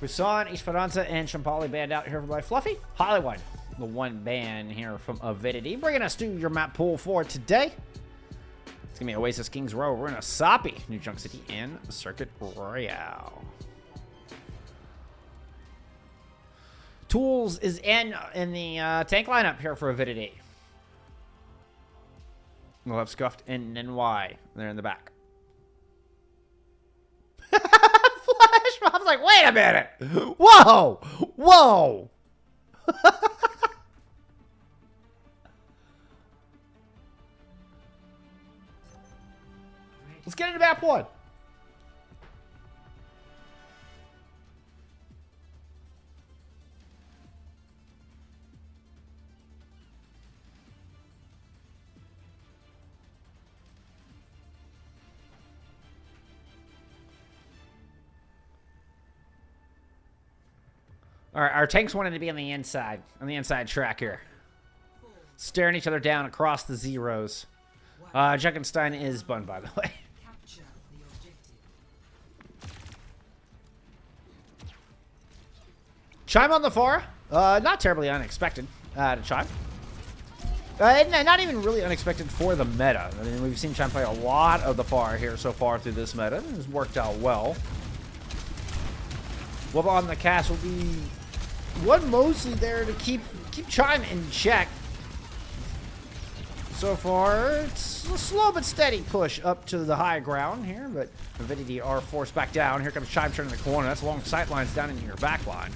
Busan, Esperanza, and Champali banned out here by Fluffy. Hollywood, the one ban here from Avidity. Bringing us to your map pool for today. It's going to be Oasis Kings Row. We're in Asapi, New Junk City, and Circuit Royale. Tools is in the tank lineup here for Avidity. We'll have Scuffed and NY. They're in the back. I was like, wait a minute. Whoa. Whoa. Let's get into map one. All right, our tanks wanted to be on the inside track here. Staring each other down across the zeros. Junkenstein is bun, by the way. Chime on the far. Not terribly unexpected to Chime. Not even really unexpected for the meta. I mean, we've seen Chime play a lot of the far here so far through this meta. And it's worked out well. Wubba on the cast will be one mostly there to keep Chime in check. So far, it's a slow but steady push up to the high ground here, but Avidity are forced back down. Here comes Chime turning the corner. That's long sight lines down into your back line.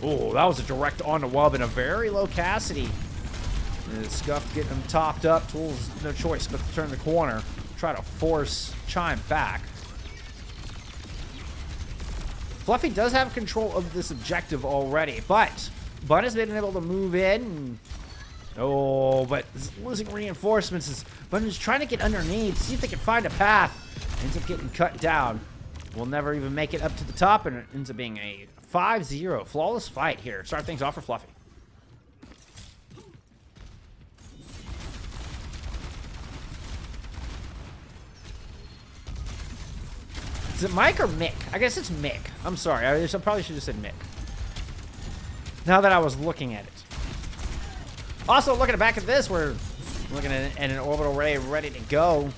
Oh, that was a direct on to Wub and a very low Cassidy. Scuff getting him topped up. Tools, no choice but to turn the corner. Try to force Chime back. Fluffy does have control of this objective already, but Bun has been able to move in. Oh, but losing reinforcements is Bun is trying to get underneath, see if they can find a path. Ends up getting cut down. Will never even make it up to the top, and it ends up being a 5-0 flawless fight here. Start things off for Fluffy. Is it Mike or Mick? I guess it's Mick. I'm sorry. I probably should have said Mick. Now that I was looking at it. Also, looking back at this, we're looking at an orbital ray ready to go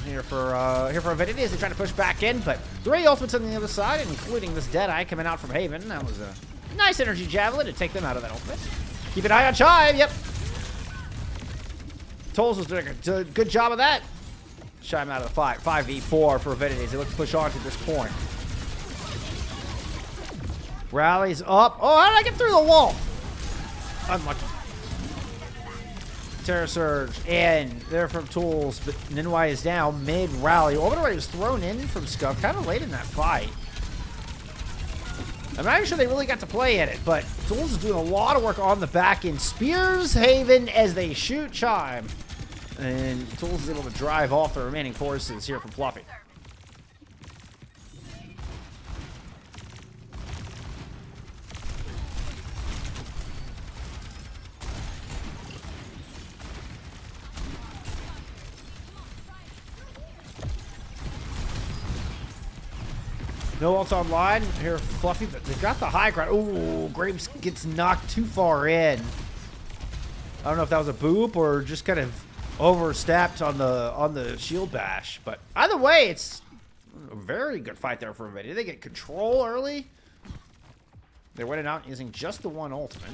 here for Avidity as they try to push back in. But 3 ultimates on the other side, including this Deadeye coming out from Haven. That was a nice energy javelin to take them out of that ultimate. Keep an eye on Chime. Yep. Tolls was doing a good job of that. Chime out of the fight. 5v4 for Avidity as they look to push on to this point. Rallies up. Oh, how did I get through the wall? Unlucky. Terra Surge and there from Tools, but Ninwai is down mid-rally. Orbital Ray was thrown in from Scuff kind of late in that fight. I'm not even sure they really got to play in it, but Tools is doing a lot of work on the back end. Spears Haven as they shoot Chime. And Tools is able to drive off the remaining forces here from Fluffy. No ult online here, Fluffy, but they've got the high ground. Ooh, Graves gets knocked too far in. I don't know if that was a boop or just kind of overstepped on the shield bash, but either way, it's a very good fight there for Avidity. They get control early. They're winning out using just the one ultimate.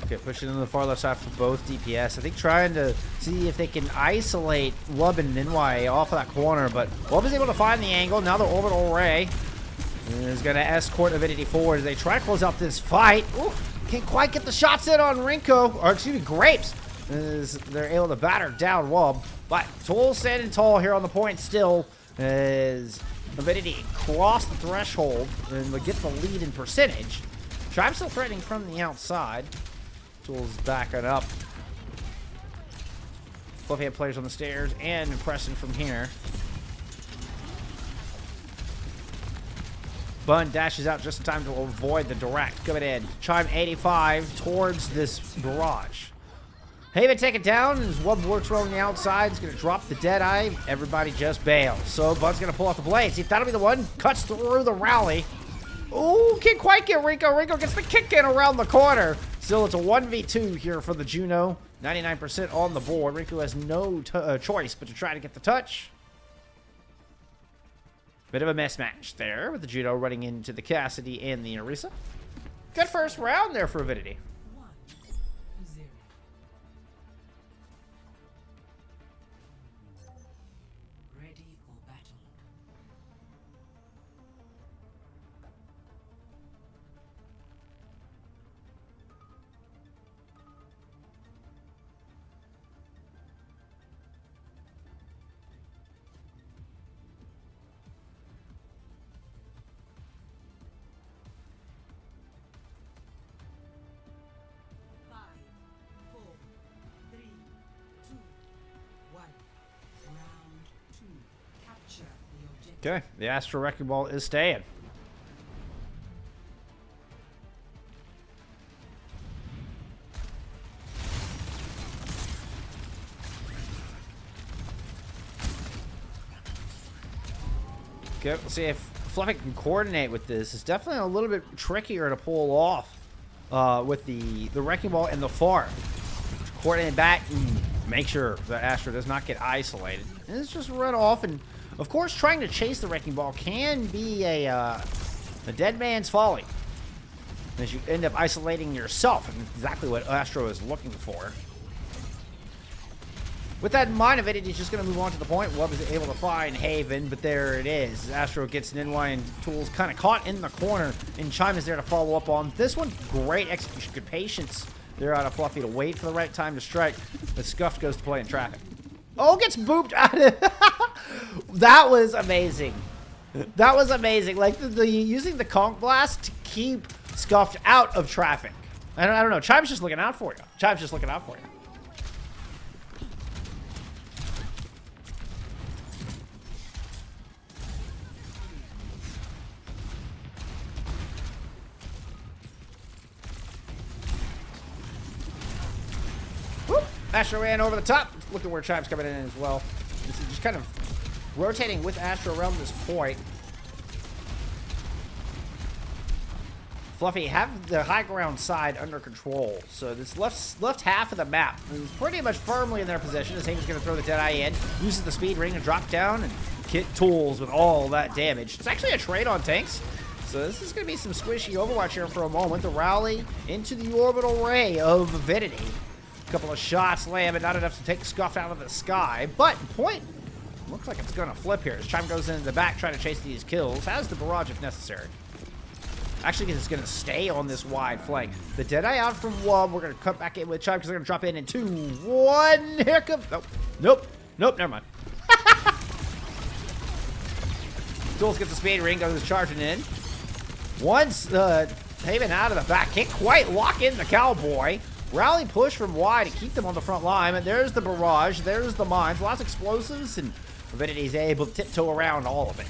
Okay, pushing in the far left side for both DPS. I think trying to see if they can isolate Wub and Ninwai off of that corner, but Wub is able to find the angle. Now the orbital ray is going to escort Avidity forward as they try to close out this fight. Ooh, can't quite get the shots in on Rinko, or excuse me, Grapes, as they're able to batter down Wub. But Tool standing tall here on the point still as Avidity cross the threshold and would get the lead in percentage. Tribe still threatening from the outside. Tool's backing up. Fluffy had players on the stairs and pressing from here. Bun dashes out just in time to avoid the direct. Coming in. Chime 85 towards this barrage. Haven take it down as Wub works around the outside. He's going to drop the Deadeye. Everybody just bails. So Bun's going to pull out the blade. See if that'll be the one. Cuts through the rally. Ooh, can't quite get Rico. Rico gets the kick in around the corner. Still, it's a 1v2 here for the Juno. 99% on the board. Rico has no choice but to try to get the touch. Bit of a mismatch there with the Juno running into the Cassidy and the Orisa. Good first round there for Avidity. Okay, the Astro Wrecking Ball is staying. Okay, let's see if Fluffy can coordinate with this. It's definitely a little bit trickier to pull off with the Wrecking Ball and the farm. Coordinate back and make sure that Astro does not get isolated. And it's just run off, and of course, trying to chase the Wrecking Ball can be a dead man's folly, as you end up isolating yourself, and exactly what Astro is looking for. With that in mind, Avidity's just going to move on to the point. Wub is able to find Haven, but there it is. Astro gets Ninwai and Tools kind of caught in the corner, and Chime is there to follow up on this one. Great execution, good patience there out of Fluffy to wait for the right time to strike, but Scuffed goes to play in traffic. Oh, gets booped out of That was amazing. That was amazing. Like, the using the Conch Blast to keep Scuffed out of traffic. I don't know. Chime's just looking out for you. Chime's just looking out for you. Whoop. Astro ran over the top. Look at where Chime's coming in as well. This is just kind of rotating with Astro around this point. Fluffy have the high ground side under control. So this left half of the map is pretty much firmly in their possession. As Haven's going to throw the Deadeye in. Uses the speed ring to drop down and hit Tools with all that damage. It's actually a trade on tanks. So this is going to be some squishy Overwatch here for a moment. The rally into the orbital ray of Avidity. A couple of shots land, but not enough to take Scuff out of the sky. But point looks like it's going to flip here. As Chime goes into the back trying to chase these kills. Has the barrage if necessary. Actually, it's going to stay on this wide flank. The Deadeye out from Wub. We're going to cut back in with Chime because they're going to drop in 2, 1. Here comes. Nope. Nope. Nope. Never mind. Tools gets the speed ring. Goes charging in. Once Haven out of the back. Can't quite lock in the Cowboy. Rally push from Y to keep them on the front line. And there's the barrage. There's the mines. Lots of explosives. And Avidity's able to tiptoe around all of it.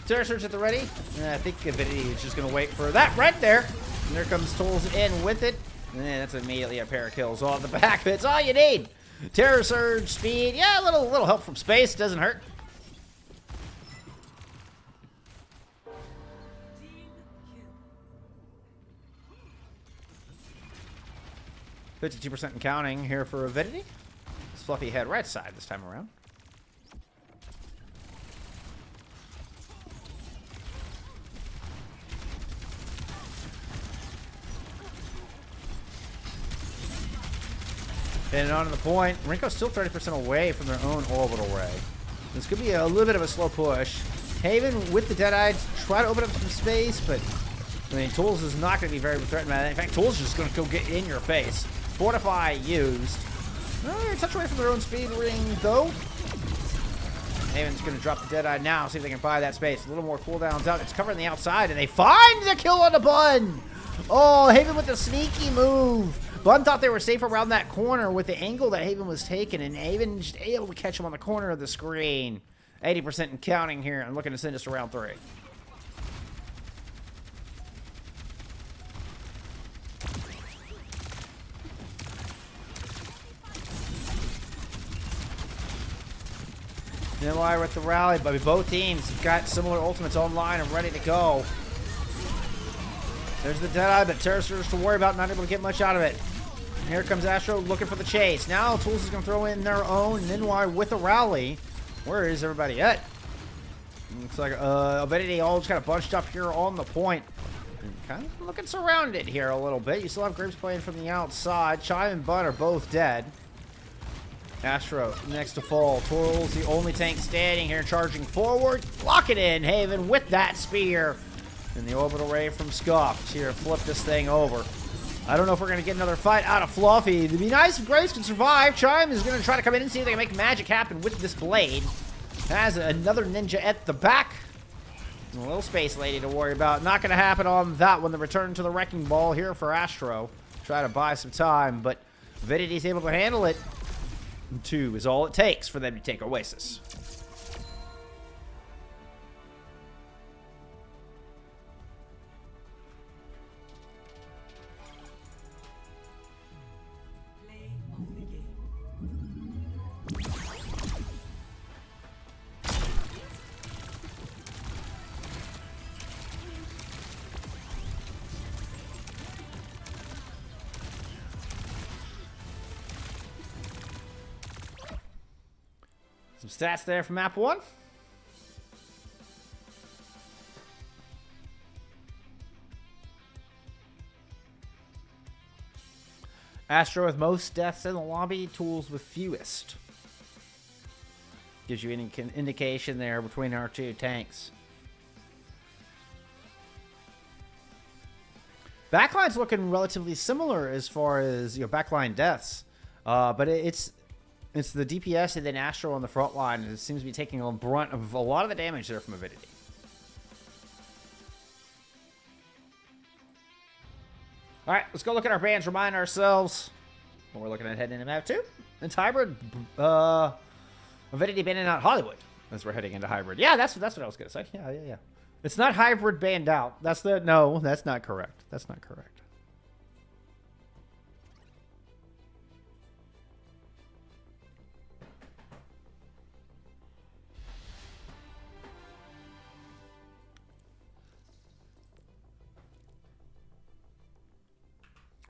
Terror Surge at the ready. I think Avidity is just going to wait for that right there. And there comes Tools in with it. And that's immediately a pair of kills on the back. It's all you need. Terror Surge, speed. Yeah, a little help from space. Doesn't hurt. %52% and counting here for Avidity. It's Fluffy head right side this time around. And on to the point. Rinko's still 30% away from their own orbital ray. This could be a little bit of a slow push. Haven with the Deadeye to try to open up some space, but I mean, Tools is not going to be very threatened by that. In fact, Tools is just going to go get in your face. Fortify used. Touch away from their own speed ring, though. Haven's going to drop the Deadeye now, see if they can buy that space. A little more cooldowns out. It's covering the outside, and they find the kill on the Bun. Oh, Haven with the sneaky move. Bun thought they were safe around that corner with the angle that Haven was taking, and Haven just able to catch him on the corner of the screen. 80% and counting here, and looking to send us to round 3. NY with the rally, but both teams have got similar ultimates online and ready to go. There's the Deadeye, but Terrorsters to worry about, not able to get much out of it. And here comes Astro looking for the chase. Now Tools is going to throw in their own NY with a rally. Where is everybody at? Looks like Avidity all just kind of bunched up here on the point. And kind of looking surrounded here a little bit. You still have Grapes playing from the outside. Chime and Bun are both dead. Astro next to fall. Tools the only tank standing here, charging forward. Lock it in, Haven with that spear. And the orbital ray from Scuffed here, flip this thing over. I don't know if we're going to get another fight out of Fluffy. It'd be nice if Graves can survive. Chime is going to try to come in and see if they can make magic happen with this blade. Has another ninja at the back. And a little Space Lady to worry about. Not going to happen on that one. The return to the Wrecking Ball here for Astro. Try to buy some time, but Avidity's able to handle it. 2 is all it takes for them to take Oasis. Some stats there from map 1. Astro with most deaths in the lobby, Tools with fewest. Gives you any indication there between our two tanks. Backline's looking relatively similar as far as backline deaths, but it's the DPS and then Astro on the front line. It seems to be taking a brunt of a lot of the damage there from Avidity. All right, let's go look at our bands. Remind ourselves what we're looking at heading into map 2. It's hybrid. Avidity banding out Hollywood as we're heading into hybrid. Yeah, that's what I was gonna say. Yeah. It's not hybrid banned out. No, that's not correct. That's not correct.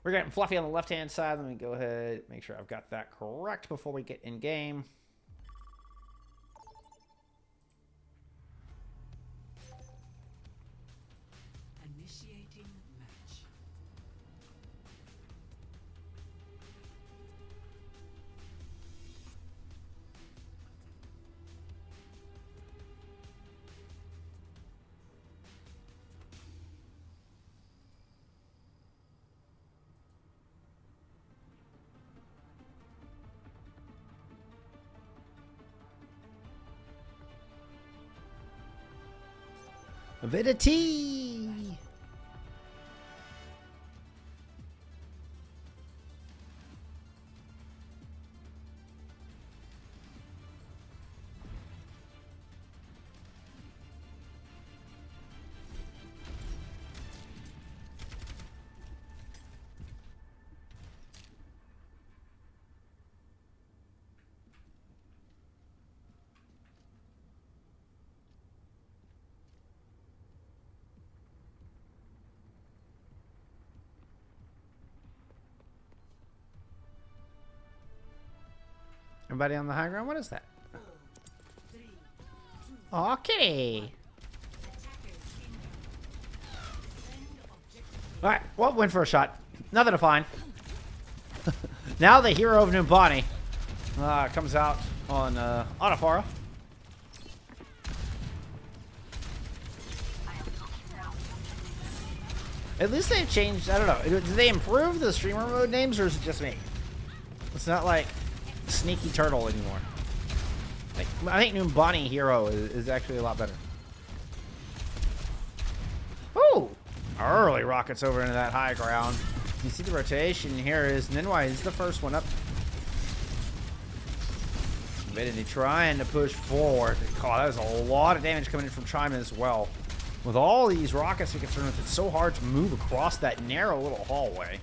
We're getting Fluffy on the left-hand side. Let me go ahead, make sure I've got that correct before we get in game. Initiating match. Avidity! Everybody on the high ground? What is that? Okay. Alright, well, went for a shot. Nothing to find. Now the hero of Numbani comes out on Otafara. At least they've changed. I don't know. Did they improve the streamer mode names, or is it just me? It's not like Sneaky Turtle anymore. Like, I think new Bonnie Hero is actually a lot better. Ooh! Early rockets over into that high ground. You see the rotation here is Ninwai is the first one up. Avidity trying to push forward. God, that was a lot of damage coming in from Chime as well. With all these rockets we concerned with, it's so hard to move across that narrow little hallway.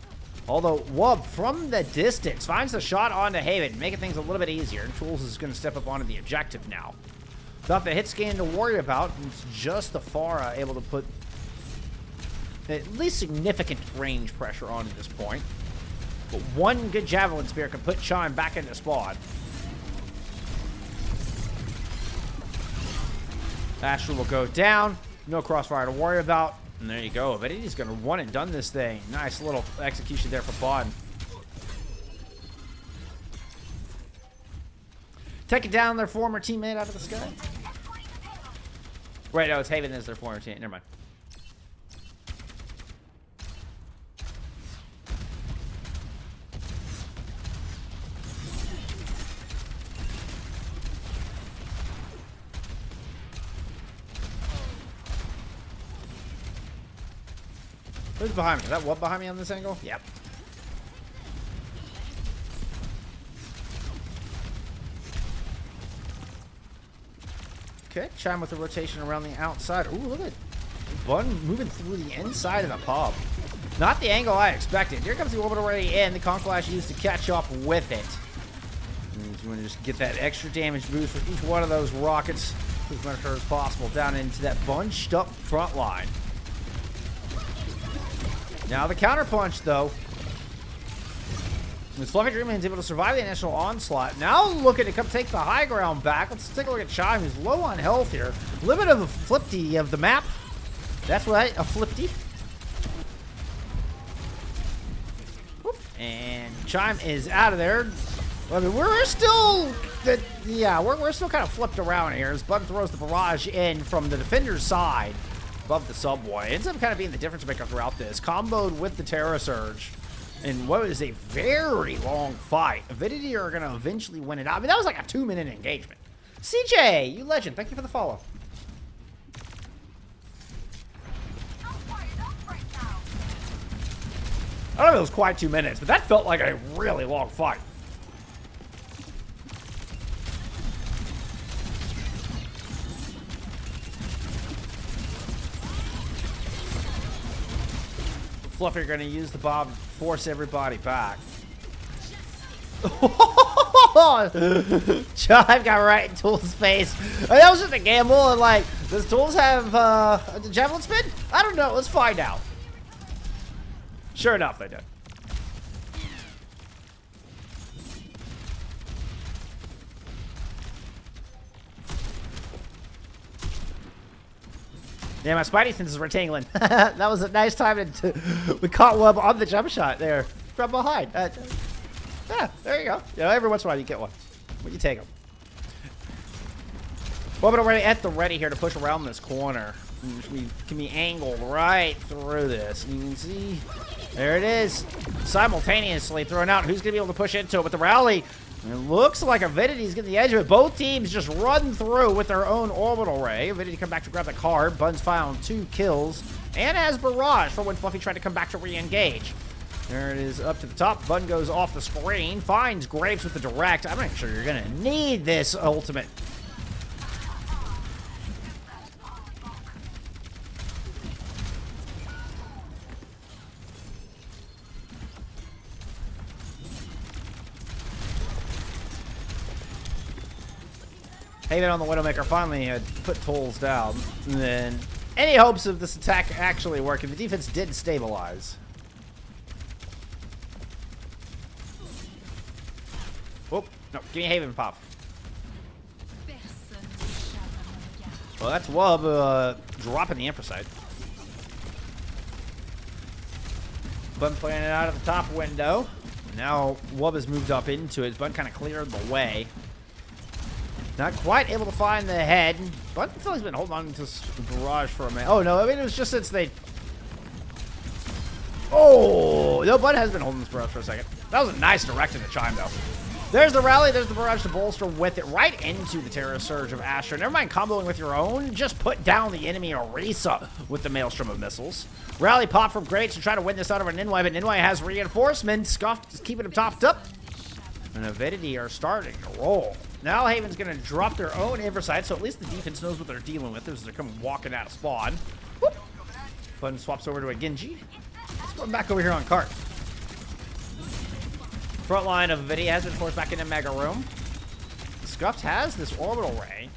Although Wub, from the distance, finds the shot onto Haven, making things a little bit easier. And Tools is going to step up onto the objective now. Without the hit scan to worry about, it's just the Pharah able to put at least significant range pressure on at this point. But one good Javelin Spear can put Chime back into spawn. Astral will go down. No crossfire to worry about. And there you go. Avidity's going to one and done this thing. Nice little execution there for Bond. Taking down their former teammate out of the sky. Wait, no, it's Haven is their former teammate. Never mind. Who's behind me? Is that what behind me on this angle? Yep. Okay, Chime with the rotation around the outside. Ooh, look at Bun moving through the inside of the pub. Not the angle I expected. Here comes the orbital already in. The Conclash used to catch up with it. And you want to just get that extra damage boost for each one of those rockets as much as possible down into that bunched up front line. Now the counterpunch, though. As Fluffy Dreamland's able to survive the initial onslaught. Now looking to come take the high ground back. Let's take a look at Chime, who's low on health here. A little bit of a flipty of the map. That's right, a flipty. Whoop. And Chime is out of there. I mean, we're still... Yeah, we're still kind of flipped around here as Bud throws the barrage in from the defender's side. Above the subway. Ends up kind of being the difference maker throughout this. Comboed with the Terra Surge. And what is a very long fight. Avidity are going to eventually win it out. I mean, that was like a 2-minute engagement. CJ, you legend. Thank you for the follow. I don't know if it was quite 2 minutes, but that felt like a really long fight. Fluffy are going to use the bomb to force everybody back. Chime got right in Tool's face. That was just a gamble. And like, does Tools have a javelin spin? I don't know. Let's find out. Sure enough, they did. Yeah, my Spidey sense is retangling. That was a nice time we caught Wub on the jump shot there from behind. Yeah, there you go. You know, every once in a while you get one. When you take them. Wub already at the ready here to push around this corner. We can be angled right through this. And you can see, there it is. Simultaneously throwing out who's going to be able to push into it with the rally. It looks like Avidity's getting the edge of it. Both teams just run through with their own orbital ray. Avidity come back to grab the card. Bun's found 2 kills. And has Barrage for when Fluffy tried to come back to re-engage. There it is up to the top. Bun goes off the screen. Finds Grapes with the direct. I'm not sure you're going to need this ultimate. Haven on the Widowmaker finally had put Tolls down. And then any hopes of this attack actually working, the defense did stabilize. Whoop. No, give me Haven pop. Well, that's Wub dropping the Infrasight. Bun playing it out of the top window. Now Wub has moved up into it. Bun kind of cleared the way. Not quite able to find the head. But I feel he's been holding on to this barrage for a minute. Oh, no. I mean, it was just since they Oh, no, Bud has been holding this barrage for a second. That was a nice direct in the chime, though. There's the rally. There's the barrage to bolster with it right into the Terror Surge of Astra. Never mind comboing with your own. Just put down the enemy Orisa with the Maelstrom of missiles. Rally pop from Greats to try to win this out over Ninwai, but Ninwai has reinforcements. Scuffed is keeping him topped up. And Avidity are starting to roll. Now Haven's going to drop their own Inversight, so at least the defense knows what they're dealing with as they're coming walking out of spawn. Whoop. Button swaps over to a Genji. Let's go back over here on cart. Front line of Avidity has been forced back into Mega Room. Scuffed has this orbital ray.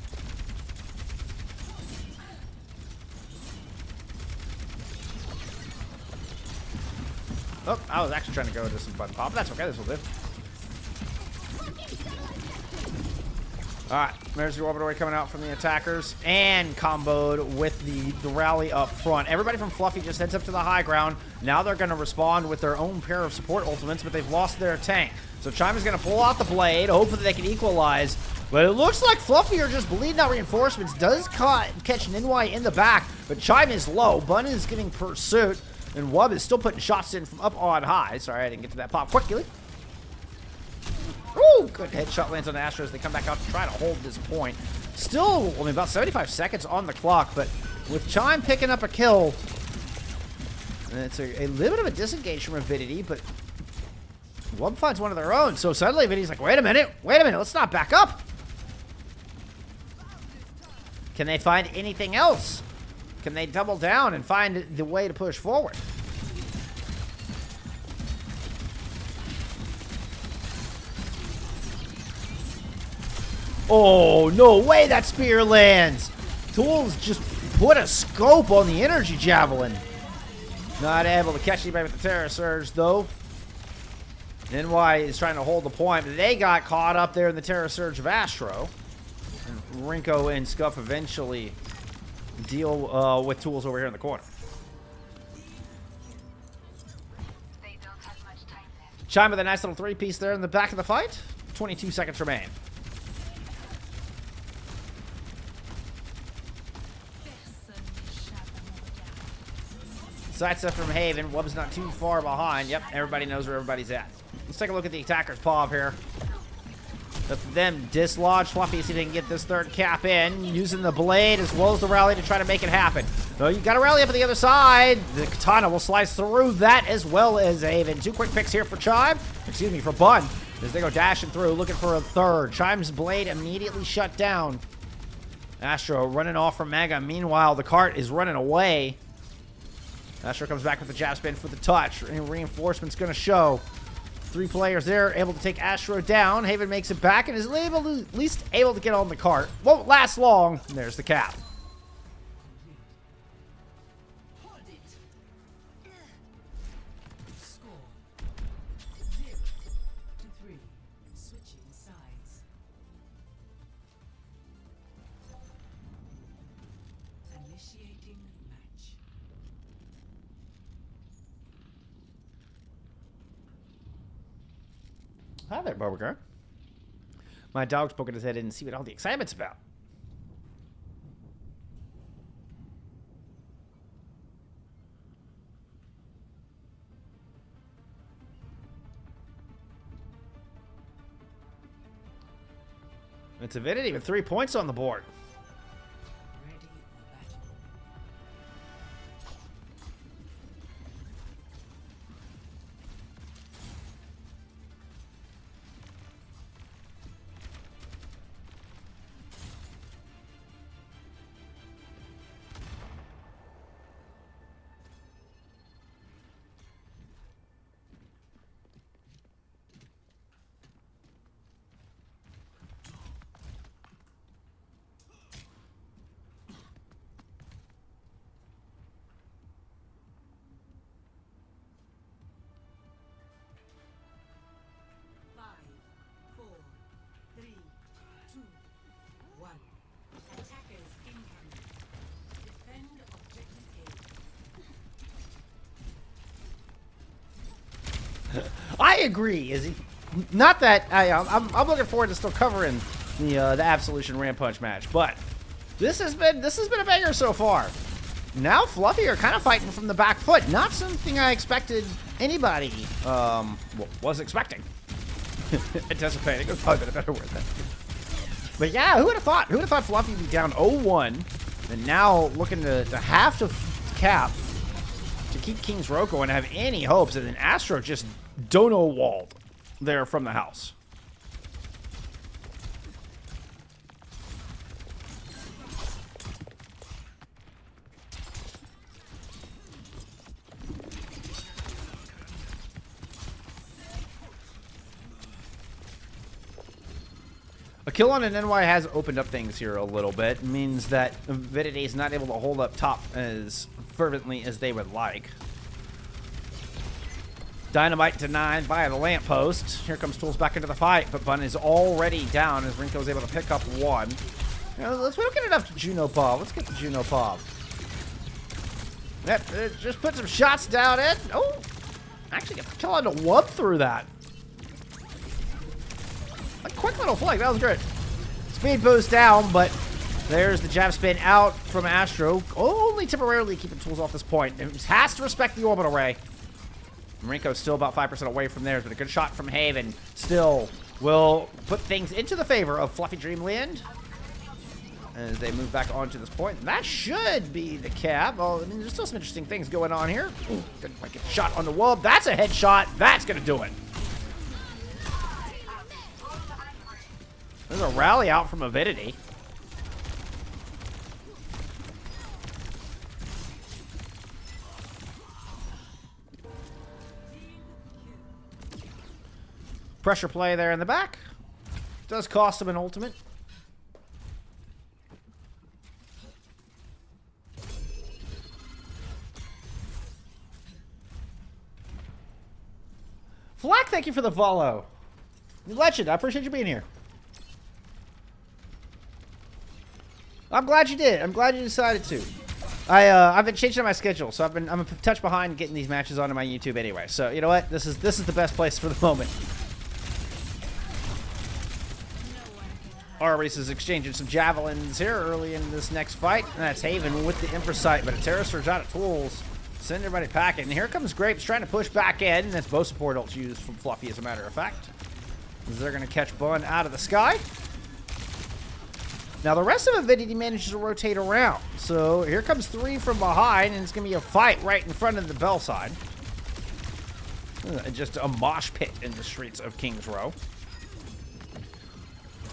Oh, I was actually trying to go into some button pop. That's okay, this will do. Alright, there's the orbital ray coming out from the attackers and comboed with the rally up front. Everybody from Fluffy just heads up to the high ground. Now they're going to respond with their own pair of support ultimates, but they've lost their tank. So Chime is going to pull out the blade, hopefully they can equalize. But it looks like Fluffy are just bleeding out reinforcements. Does catch Ninwai in the back, but Chime is low. Bun is getting pursuit, and Wub is still putting shots in from up on high. Sorry, I didn't get to that pop quickly. Ooh, good headshot lands on Astra as they come back out to try to hold this point. Still, I mean, about 75 seconds on the clock, but with Chime picking up a kill, it's a little bit of a disengage from Avidity, but Wub finds one of their own. So suddenly Avidity's like, wait a minute, let's not back up. Can they find anything else? Can they double down and find the way to push forward? Oh, no way that spear lands. Tools just put a scope on the energy javelin. Not able to catch anybody with the Terror Surge, though. NY is trying to hold the point, but they got caught up there in the Terror Surge of Astro. And Rinko and Scuff eventually deal with Tools over here in the corner. Chime with a nice little 3-piece there in the back of the fight. 22 seconds remain. Sidestep from Haven. Wub's not too far behind. Yep, everybody knows where everybody's at. Let's take a look at the attacker's POV here. Let them dislodge Fluffy, see if they can get this third cap in, using the blade as well as the rally to try to make it happen. So you got to rally up on the other side. The katana will slice through that as well as Haven. 2 quick picks here for Chime. Excuse me, for Bun. As they go dashing through, looking for a third. Chime's blade immediately shut down. Astro running off from Mega. Meanwhile, the cart is running away. Astro comes back with the jab spin for the touch. And reinforcement's going to show. 3 players there able to take Astro down. Haven makes it back and is able to, at least able to get on the cart. Won't last long. And there's the cap. Score 0-3. Switching sides. Initiating match. Hi there, Beauregard. My dog's poking his head in and see what all the excitement's about. It's Avidity with 3 points on the board. Ready for battle. Five, four, three, two, one. Attackers incoming. Defend objective A. I agree, Izzy. Not that I'm looking forward to still covering the Absolution Ram Punch match, but this has been a banger so far. now Fluffy are kind of fighting from the back foot. Not something I expected anybody was expecting. Anticipating is probably a better word than. But yeah, who would have thought? Who would have thought Fluffy would be down 0-1 and now looking to have to cap to keep King's Row going and have any hopes, and then Astro just dono walled there from the house. A kill on an NY has opened up things here a little bit. It means that Avidity is not able to hold up top as fervently as they would like. Dynamite denied by the lamppost. Here comes Tools back into the fight, but Bun is already down as Rinko is able to pick up one. You know, we don't get enough Juno Pop. Let's get the Juno Pop. Yep, just put some shots down in. Oh, actually get the kill on the wub through that. A quick little flag, that was great. Speed boost down, but there's the jab spin out from Astro. Only temporarily keeping Tools off this point. It has to respect the orbital ray. Marinko's still about 5% away from theirs, but a good shot from Haven still will put things into the favor of Fluffy Dreamland as they move back onto this point. And that should be the cap. Well, I mean, there's still some interesting things going on here. Ooh, good, might get shot on the wub. That's a headshot. That's going to do it. There's a rally out from Avidity. Pressure play there in the back. Does cost him an ultimate. Flack, thank you for the follow. Legend, I appreciate you being here. I'm glad you did. I'm glad you decided to. I've been changing my schedule, so I'm a touch behind getting these matches onto my YouTube anyway. So you know what? This is the best place for the moment. Arby's is exchanging some javelins here early in this next fight. And that's Haven with the Infrasight, but a Terror Surge out of Tools. Send everybody packing. And here comes Grapes trying to push back in. And that's bow support ults used from Fluffy, as a matter of fact. They're going to catch Bun out of the sky. Now, the rest of Avidity manages to rotate around. So, here comes 3 from behind, and it's going to be a fight right in front of the bell side. Just a mosh pit in the streets of King's Row.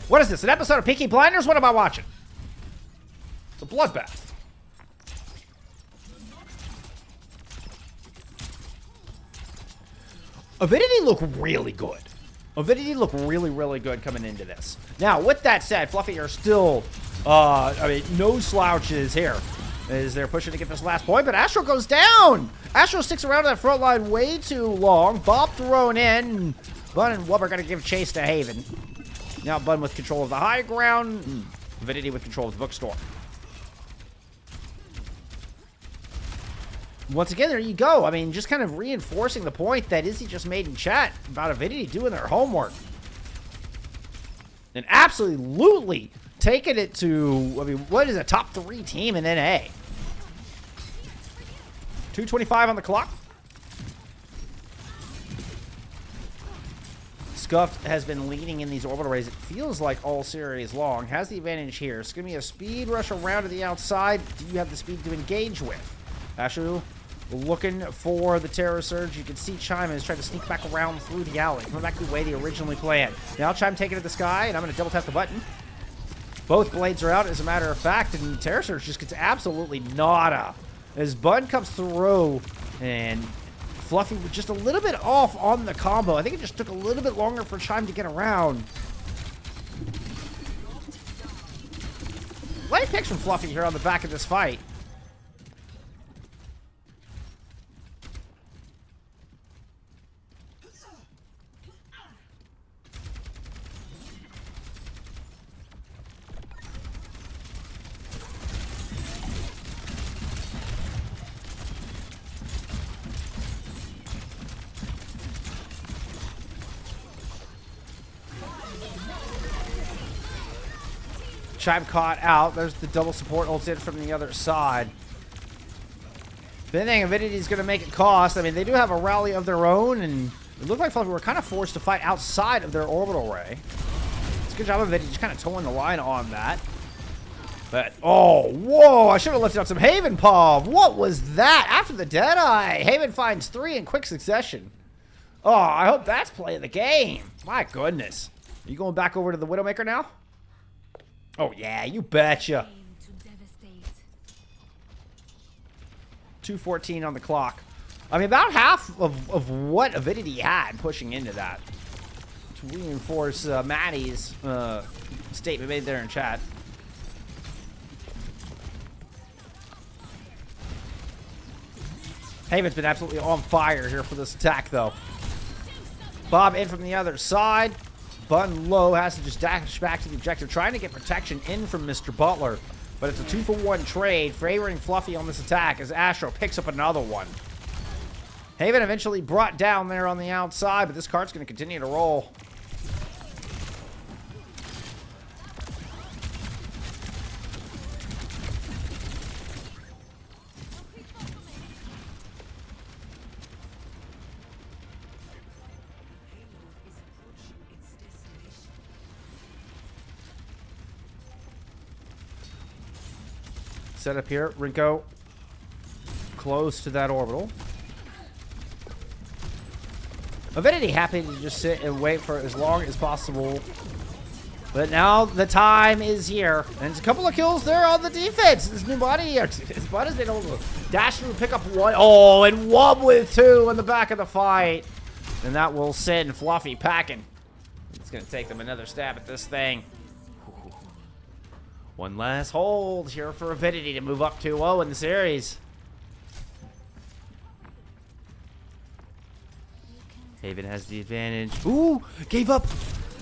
What is this, an episode of Peaky Blinders? What am I watching? It's a bloodbath. Avidity look really good. Avidity look really, really good coming into this. Now, with that said, Fluffy are still, I mean, no slouches here as they're pushing to get this last point, but Astro goes down. Astro sticks around that front line way too long. Bob thrown in. Bun and Wub are going to give chase to Haven. Now Bun with control of the high ground. Avidity with control of the bookstore. Once again, there you go. I mean, just kind of reinforcing the point that Izzy just made in chat about Avidity doing their homework. And absolutely taking it to, I mean, what is a top 3 team in NA? 2:25 on the clock. Scuffed has been leading in these orbital rays. It feels like all series long. Has the advantage here. It's going to be a speed rush around to the outside. Do you have the speed to engage with? Ashu looking for the Terror Surge. You can see Chime is trying to sneak back around through the alley. Coming back the way they originally planned. Now Chime taking it to the sky, and I'm going to double tap the button. Both blades are out, as a matter of fact, and Terror Surge just gets absolutely nada. As Bun comes through, and Fluffy was just a little bit off on the combo. I think it just took a little bit longer for Chime to get around. Light picks from Fluffy here on the back of this fight. Chime caught out. There's the double support ulted from the other side. If anything, Avidity's going to make it cost. I mean, they do have a rally of their own, and it looked like Fluffy were kind of forced to fight outside of their orbital ray. It's a good job of Avidity just kind of towing the line on that. But, oh, whoa, I should have lifted up some Haven Pov. What was that? After the Deadeye, Haven finds 3 in quick succession. Oh, I hope that's play of the game. My goodness. Are you going back over to the Widowmaker now? Oh, yeah, you betcha. 2:14 on the clock. I mean, about half of what Avidity had pushing into that. To reinforce Maddie's statement made there in chat. Haven's been absolutely on fire here for this attack, though. Bob in from the other side. Bun low, has to just dash back to the objective, trying to get protection in from Mr. Butler. But it's a 2-for-1 trade, favoring Fluffy on this attack as Astro picks up another one. Haven eventually brought down there on the outside, but this card's going to continue to roll. Set up here, Rinko close to that orbital. Avidity happy to just sit and wait for as long as possible. But now the time is here. And it's a couple of kills there on the defense. This new body, his bud has been able to dash through, pick up 1. Oh, and Wub with 2 in the back of the fight. And that will send Fluffy packing. It's going to take them another stab at this thing. One last hold here for Avidity to move up 2-0 in the series. Haven has the advantage. Ooh, gave up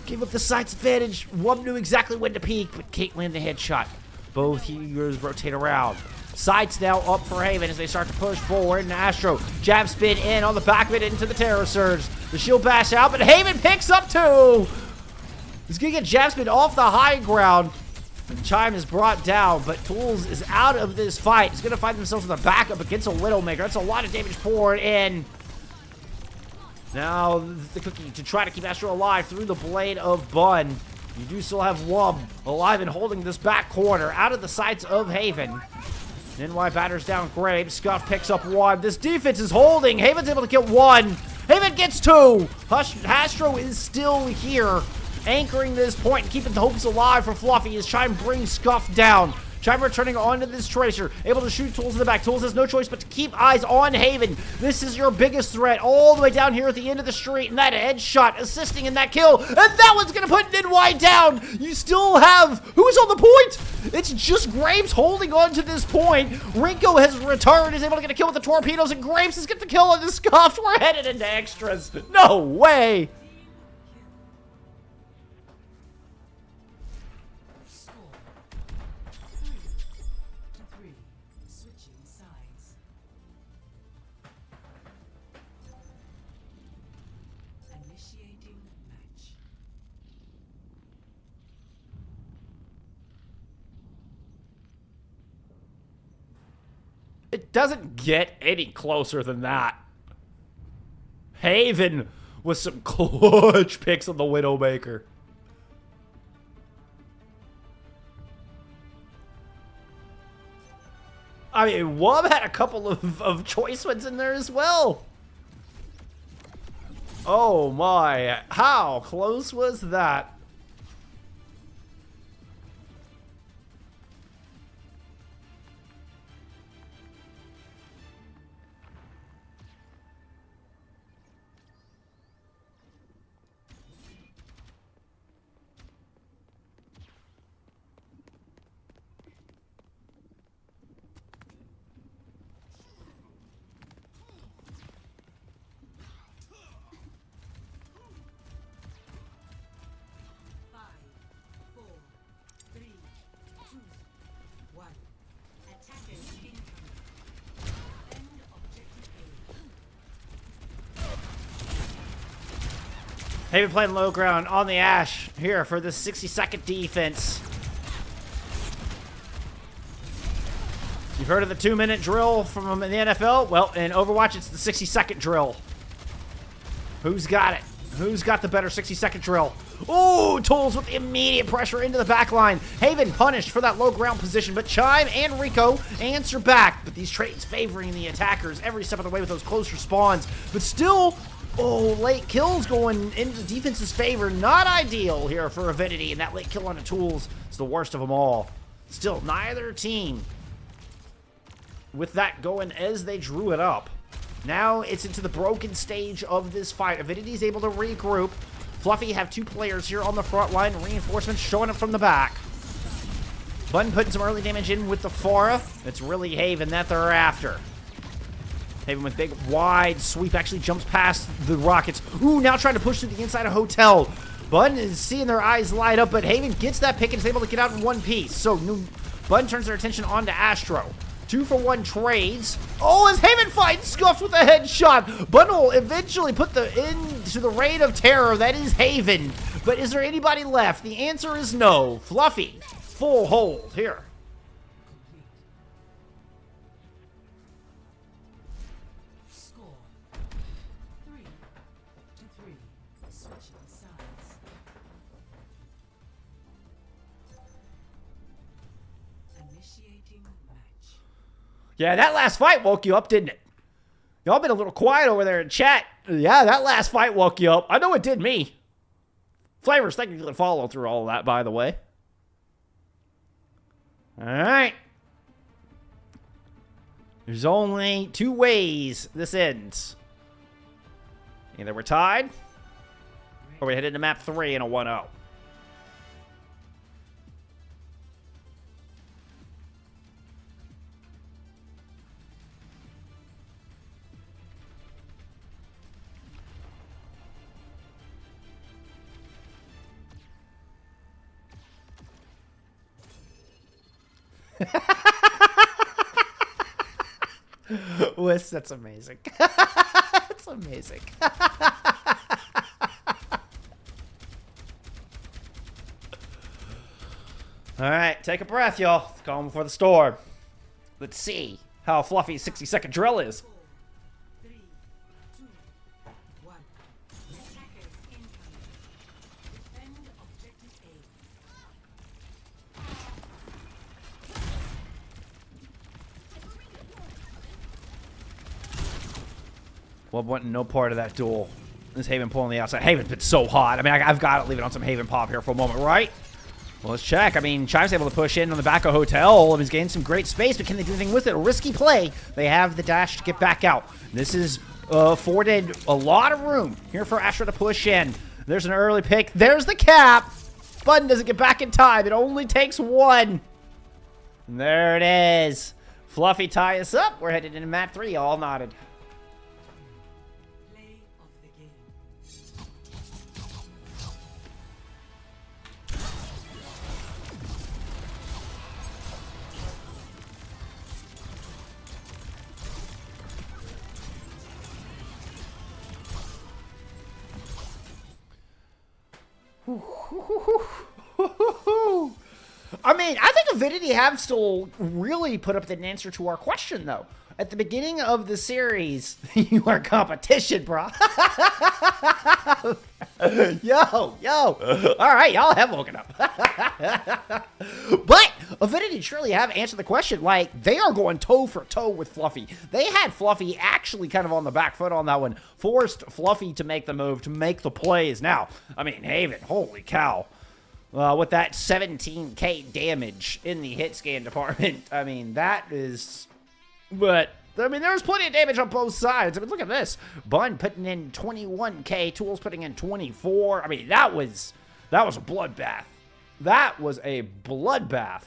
the sights advantage. Wub knew exactly when to peek, but Caitlyn the headshot. Both heroes rotate around. Sights now up for Haven as they start to push forward. And Astro jab spin in on the back of it into the Terror Surge. The shield bash out, but Haven picks up 2. He's gonna get jab spin off the high ground. And Chime is brought down, but Tools is out of this fight. He's gonna find themselves with a backup against a Widowmaker. That's a lot of damage poured in. Now the cookie to try to keep Astro alive through the blade of Bun. You do still have Wub alive and holding this back corner out of the sights of Haven. NY batters down Graves. Scuff picks up 1. This defense is holding. Haven's able to kill 1. Haven gets 2. Astro is still here, anchoring this point and keeping the hopes alive for Fluffy as Chime brings Scuff down. Chime returning onto this Tracer, able to shoot Tools in the back. Tools has no choice but to keep eyes on Haven. This is your biggest threat all the way down here at the end of the street, and that headshot assisting in that kill, and that one's gonna put NY down. You still have, who's on the point? It's just Graves holding on to this point. Rinko has returned, is able to get a kill with the torpedoes, and Graves has got the kill on the Scuffed. We're headed into extras. No way. It doesn't get any closer than that. Haven with some clutch picks on the Widowmaker. I mean, Wub had a couple of choice ones in there as well. Oh my, how close was that? Haven playing low ground on the Ash here for this 60-second defense. You've heard of the 2-minute drill from the NFL? Well, in Overwatch, it's the 60-second drill. Who's got it? Who's got the better 60-second drill? Ooh, Tools with the immediate pressure into the back line. Haven punished for that low ground position, but Chime and Rico answer back. But these trades favoring the attackers every step of the way with those closer spawns. But still, oh, late kills going into the defense's favor. Not ideal here for Avidity, and that late kill on the Tools is the worst of them all. Still, neither team with that going as they drew it up. Now it's into the broken stage of this fight. Avidity's able to regroup. Fluffy have 2 players here on the front line. Reinforcements showing up from the back. Button putting some early damage in with the Pharah. It's really Haven that they're after. Haven with big, wide sweep actually jumps past the Rockets. Ooh, now trying to push through the inside of Hotel. Button is seeing their eyes light up, but Haven gets that pick and is able to get out in one piece. So Button turns their attention onto Astro. 2-for-1 trades. Oh, as Haven finds Scuffed with a headshot. Bundle eventually put the end to the reign of terror that is Haven. But is there anybody left? The answer is no. Fluffy, full hold here. Score 3-3. Switching sides. Initiating match. Yeah, that last fight woke you up, didn't it? Y'all been a little quiet over there in chat. Yeah, that last fight woke you up. I know it did me. Flavors technically follow through all of that, by the way. All right. There's only 2 ways this ends. Either we're tied, or we head into map 3 in a 1-0. Wiss, that's amazing. That's amazing. All right, take a breath, y'all. Calm before the storm. Let's see how Fluffy's 60-second drill is. 4, 3, 2, 1. Attackers incoming. Defend objective A. Well, wanting no part of that duel. This Haven pulling the outside. Haven's been so hot. I mean, I've got to leave it on some Haven pop here for a moment, right? Well, let's check. I mean, Chime's able to push in on the back of Hotel. He's gained some great space, but can they do anything with it? A risky play. They have the dash to get back out. This is afforded a lot of room here for Astra to push in. There's an early pick. There's the cap. Button doesn't get back in time. It only takes 1. And there it is. Fluffy tie us up. We're headed into map 3. All nodded. Play of the game. I mean, I think Avidity have still really put up an answer to our question, though. At the beginning of the series, you are competition, bro. Yo. All right, y'all have woken up. But Avidity surely have answered the question. Like, they are going toe for toe with Fluffy. They had Fluffy actually kind of on the back foot on that one. Forced Fluffy to make the move, to make the plays. Now, I mean, Haven, holy cow. With that 17k damage in the hit scan department. I mean, that is... But, I mean, there's plenty of damage on both sides. I mean, look at this. Bun putting in 21k, Tools putting in 24. I mean, that was a bloodbath. That was a bloodbath.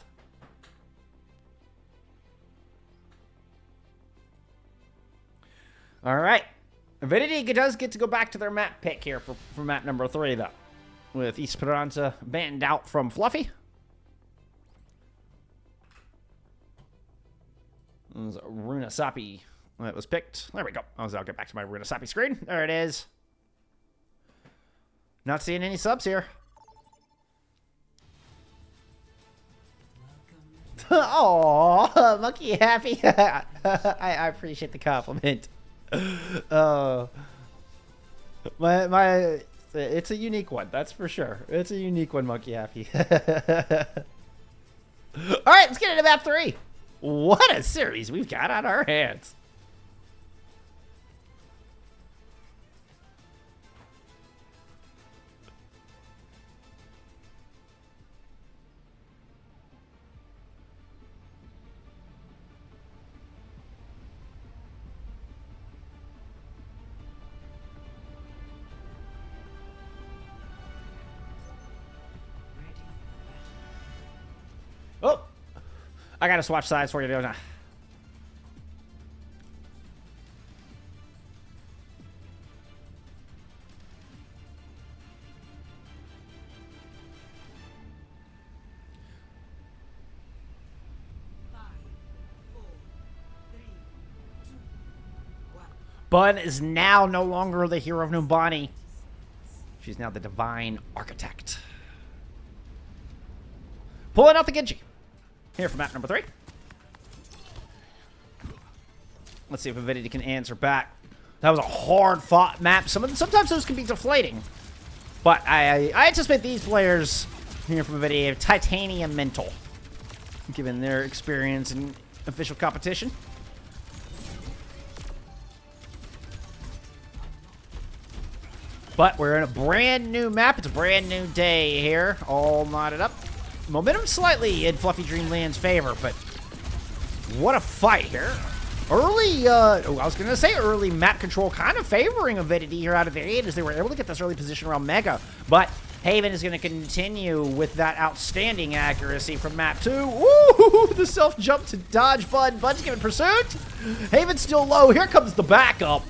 All right. Avidity does get to go back to their map pick here for map number 3, though. With Esperanza banned out from Fluffy. Runa Sapi that was picked. There we go. I'll get back to my Runa Sapi screen. There it is. Not seeing any subs here. Oh, monkey happy. I appreciate the compliment. It's a unique one, that's for sure. It's a unique one, monkey happy. All right, let's get into map 3. What a series we've got on our hands. Oh, I gotta swatch sides for you, don't I? Bun is now no longer the hero of Numbani. She's now the divine architect. Pulling out the Genji. Here for map number 3. Let's see if Avidity can answer back. That was a hard-fought map. Sometimes those can be deflating. But I anticipate these players here from Avidity have titanium mental, given their experience in official competition. But we're in a brand new map. It's a brand new day here. All knotted up. Momentum slightly in Fluffy Dreamland's favor, but what a fight here. Early, I was going to say early map control kind of favoring Avidity here out of the gate as they were able to get this early position around Mega. But Haven is going to continue with that outstanding accuracy from map 2. Ooh, the self-jump to dodge Bud. Bud's giving pursuit. Haven's still low. Here comes the backup.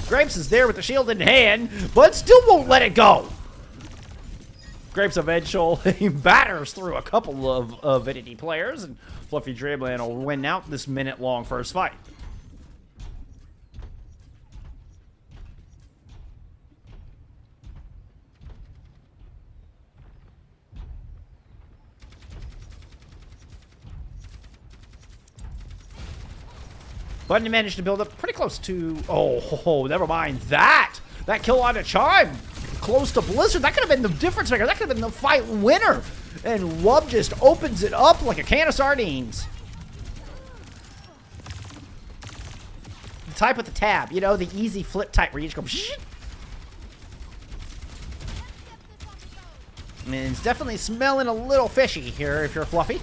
Grapes is there with the shield in hand, but still won't let it go. Grapes eventually batters through a couple of Avidity players, and Fluffy Dreamland will win out this minute-long first fight. Bunny managed to build up pretty close to... Oh, never mind that. That kill on a Chime. Close to Blizzard. That could have been the difference maker. That could have been the fight winner. And Wub just opens it up like a can of sardines. Type with the tab. You know, the easy flip type where you just go... Shh. I mean, it's definitely smelling a little fishy here if you're Fluffy.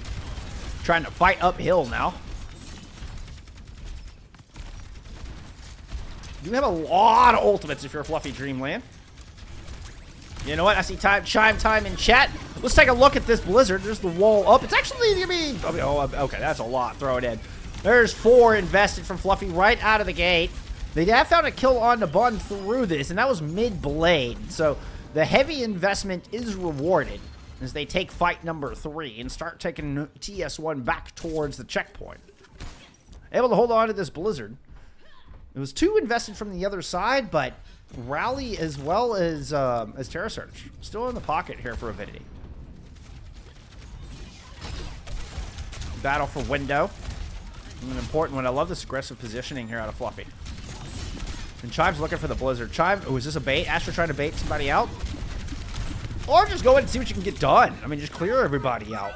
Trying to fight uphill now. You have a lot of ultimates if you're Fluffy Dreamland. You know what? I see Chime time in chat. Let's take a look at this Blizzard. There's the wall up. It's actually, okay, that's a lot. Throw it in. There's 4 invested from Fluffy right out of the gate. They have found a kill on the Bun through this, and that was mid-blade. So the heavy investment is rewarded as they take fight number 3 and start taking TS1 back towards the checkpoint. Able to hold on to this Blizzard. It was 2 invested from the other side, but Rally as well as Terra Surge still in the pocket here for Avidity. Battle for window. An important one. I love this aggressive positioning here out of Fluffy. And Chime's looking for the Blizzard. Chime, oh, is this a bait? Astra trying to bait somebody out? Or just go in and see what you can get done. I mean, just clear everybody out.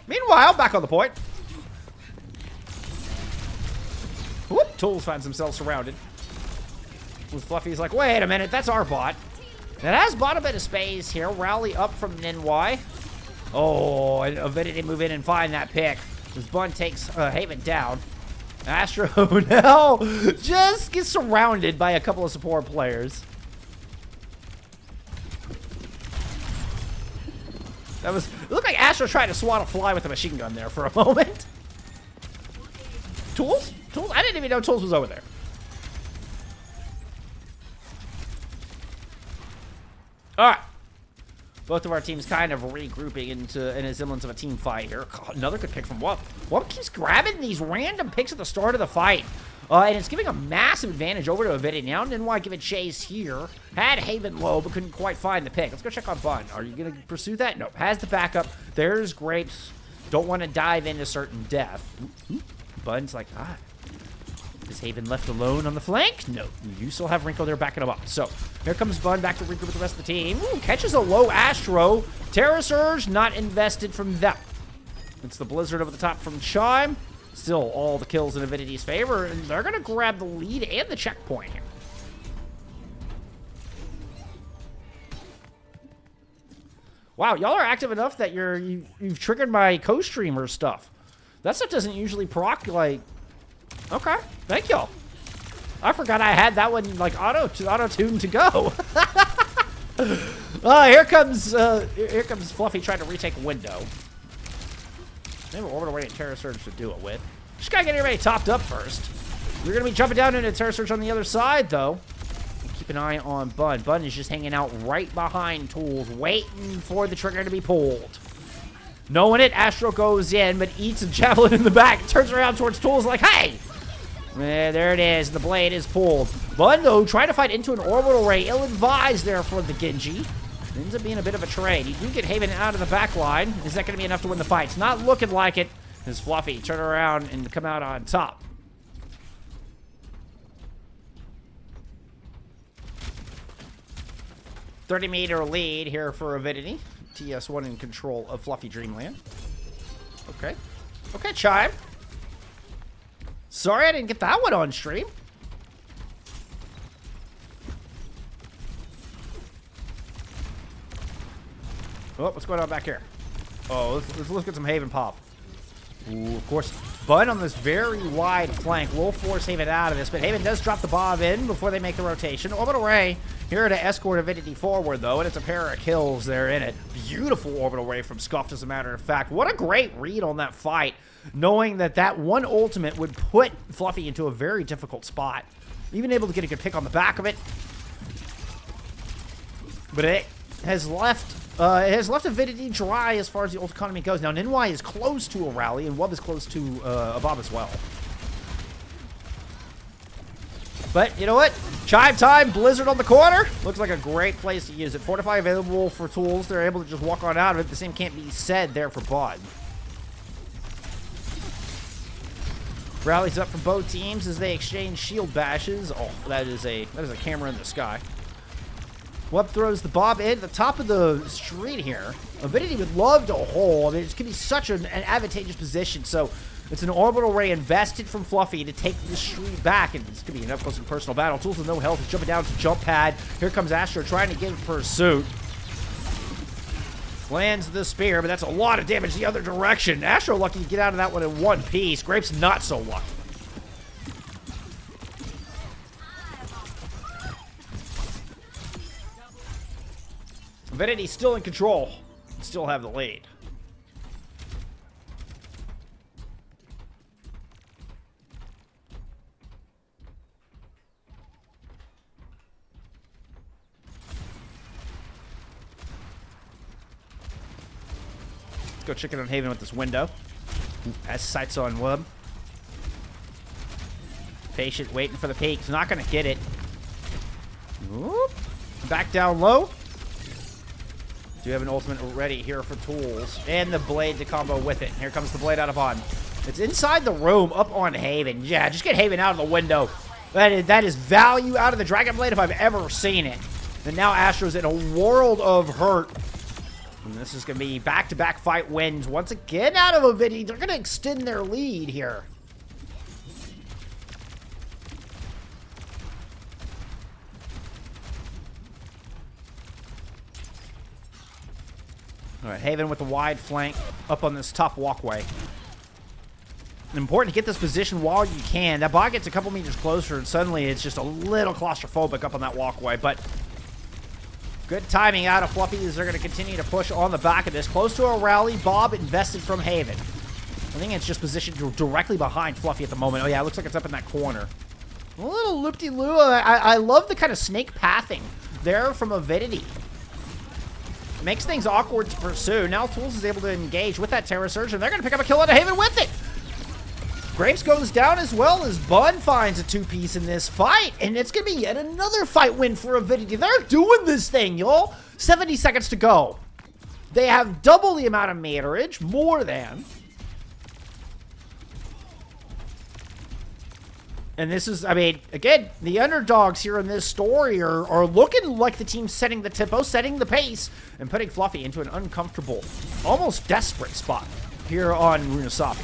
Meanwhile, back on the point. Whoop, Tools finds himself surrounded. With Fluffy's like, wait a minute, that's our bot. It has bought a bit of space here. Rally up from Ninwai. Oh, and Avidity move in and find that pick. This Bun takes Haven down. Astro now just gets surrounded by a couple of support players. It looked like Astro tried to swat a fly with a machine gun there for a moment. Tools? Tools? I didn't even know Tools was over there. Alright. Both of our teams kind of regrouping into a semblance of a team fight here. God, another good pick from Wub. Wub keeps grabbing these random picks at the start of the fight. And it's giving a massive advantage over to Avidity. Now didn't want to give a chase here. Had Haven low, but couldn't quite find the pick. Let's go check on Bun. Are you going to pursue that? Nope. Has the backup. There's Grapes. Don't want to dive into certain death. Bun's like, is Haven left alone on the flank? No, you still have Wrinkle there backing him up. So here comes Bun back to regroup with the rest of the team. Ooh, catches a low Astro. Terra Surge not invested from them. It's the Blizzard over the top from Chime. Still all the kills in Avidity's favor, and they're going to grab the lead and the checkpoint here. Wow, y'all are active enough that you've triggered my co-streamer stuff. That stuff doesn't usually proc, like... Okay, thank y'all. I forgot I had that one, like, auto-tuned to go. Here comes Fluffy trying to retake a window. They have an orbital rate and Terra Surge to do it with. Just gotta get everybody topped up first. We're gonna be jumping down into Terra Surge on the other side, though. Keep an eye on Bun. Bun is just hanging out right behind Tools, waiting for the trigger to be pulled. Knowing it, Astro goes in, but eats a javelin in the back. Turns around towards Tools like, hey! There it is. The blade is pulled. Bun, though, trying to fight into an orbital ray. Ill-advised there for the Genji. Ends up being a bit of a trade. You do get Haven out of the back line. Is that going to be enough to win the fight? It's not looking like it. As Fluffy turn around and come out on top. "30-meter lead here for Avidity. TS1 in control of Fluffy Dreamland. Okay. Okay, Chime. Sorry I didn't get that one on stream. Oh, what's going on back here? Oh, let's look at some Haven pop. Ooh, of course. Bun on this very wide flank will force Haven out of this, but Haven does drop the bomb in before they make the rotation. Orbital Ray here to escort Avidity forward, though, and it's a pair of kills there in it. Beautiful Orbital Ray from Scuffed, as a matter of fact. What a great read on that fight, knowing that that one ultimate would put Fluffy into a very difficult spot. Even able to get a good pick on the back of it. But it has left Avidity dry as far as the ult economy goes. Now, Ninwai is close to a rally, and Wub is close to a bomb as well. But, you know what? Chime time, Blizzard on the corner. Looks like a great place to use it. Fortify available for Tools. They're able to just walk on out of it. The same can't be said there for Bud. Rallies up from both teams as they exchange shield bashes. Oh, that is a camera in the sky. Wub throws the bomb in at the top of the street here. Avidity would love to hold. I mean, it could be such an advantageous position. So it's an orbital ray invested from Fluffy to take the street back. And this could be an up-close and personal battle. Tools with no health is jumping down to jump pad. Here comes Astro trying to get in pursuit. Lands the spear, but that's a lot of damage the other direction. Astro lucky to get out of that one in one piece. Grape's not so lucky. Avidity still in control. Still have the lead. Let's go chicken on Haven with this window. Has sights on Wub. Patient, waiting for the peak. He's not going to get it. Whoop. Back down low. Do have an ultimate ready here for Tools. And the blade to combo with it. Here comes the blade out of on. It's inside the room, up on Haven. Yeah, just get Haven out of the window. That is value out of the Dragon Blade if I've ever seen it. And now Astro's in a world of hurt. And this is going to be back-to-back fight wins. Once again out of Avidity. They're going to extend their lead here. All right, Haven with the wide flank up on this top walkway. Important to get this position while you can. That bot gets a couple meters closer, and suddenly it's just a little claustrophobic up on that walkway. But good timing out of Fluffy as they're going to continue to push on the back of this. Close to a rally. Bob invested from Haven. I think it's just positioned directly behind Fluffy at the moment. Oh, yeah, it looks like it's up in that corner. A little loop-de-loo. I love the kind of snake pathing there from Avidity. Makes things awkward to pursue. Now Tools is able to engage with that Terra Surge, and they're going to pick up a kill out of Haven with it. Grapes goes down as well as Bun finds a two-piece in this fight, and it's going to be yet another fight win for Avidity. They're doing this thing, y'all. 70 seconds to go. They have double the amount of meterage, more than. And this is, I mean, again, the underdogs here in this story are looking like the team setting the tempo, setting the pace, and putting Fluffy into an uncomfortable, almost desperate spot here on Runasabi.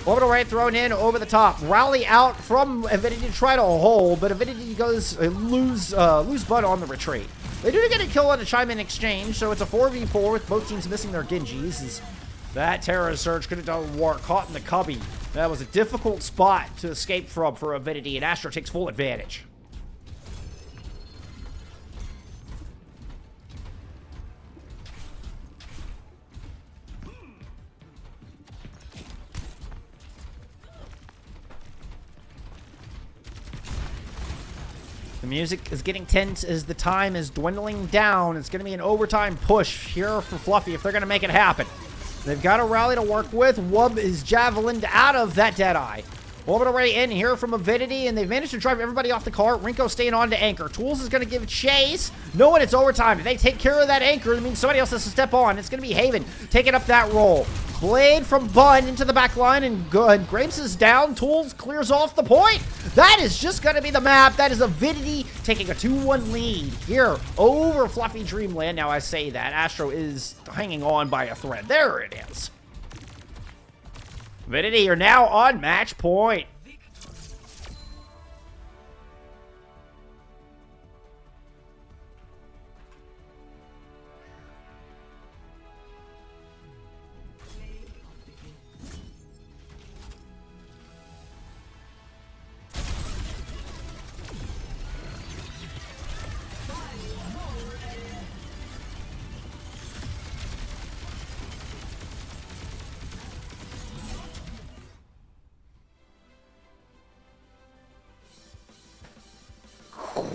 Orbital Ray thrown in over the top. Rally out from Avidity to try to hold, but Avidity goes lose Bud on the retreat. They do get a kill on a Chime in exchange, so it's a 4v4 with both teams missing their Genjis. That Terror Surge could have done work, caught in the cubby. That was a difficult spot to escape from for Avidity, and Astro takes full advantage. The music is getting tense as the time is dwindling down. It's going to be an overtime push here for Fluffy if they're going to make it happen. They've got a rally to work with. Wub is javelined out of that Deadeye. Orbital Ray in here from Avidity, and they've managed to drive everybody off the cart. Rinko staying on to anchor. Tools is going to give chase. Knowing it's overtime. If they take care of that anchor, it means somebody else has to step on. It's going to be Haven taking up that role. Blade from Bun into the back line, and good. Grapes is down. Tools clears off the point. That is just going to be the map. That is Avidity taking a 2-1 lead here over Fluffy Dreamland. Now I say that. Astro is hanging on by a thread. There it is. Avidity, you're now on match point.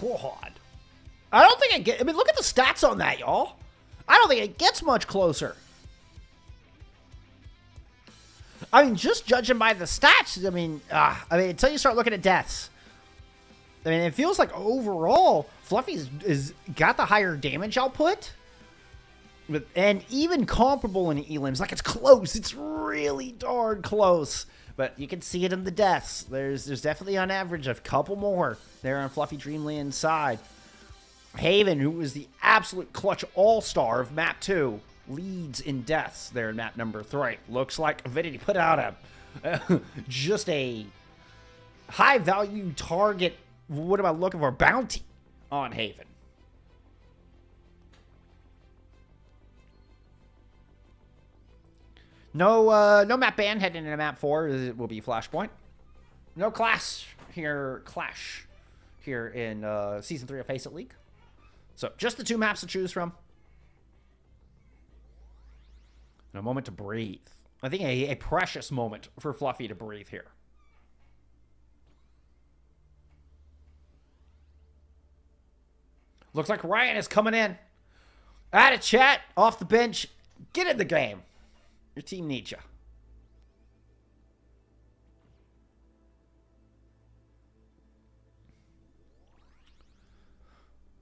God. I don't think it gets... I mean, look at the stats on that, y'all. I don't think it gets much closer. I mean, just judging by the stats, I mean, until you start looking at deaths. I mean, it feels like overall, Fluffy's is got the higher damage output. And even comparable in elims. Like, it's close. It's really darn close. But you can see it in the deaths. There's definitely on average a couple more there on Fluffy Dreamland's side. Haven, who was the absolute clutch all-star of map 2, leads in deaths there in map number 3. Looks like Avidity put out just a high-value target, what am I looking for, bounty on Haven. No map ban heading into map 4. It will be Flashpoint. No clash here in Season 3 of FACEIT League. So, just the 2 maps to choose from. And a moment to breathe. I think a precious moment for Fluffy to breathe here. Looks like Ryan is coming in. Out of chat, off the bench. Get in the game. Your team needs you.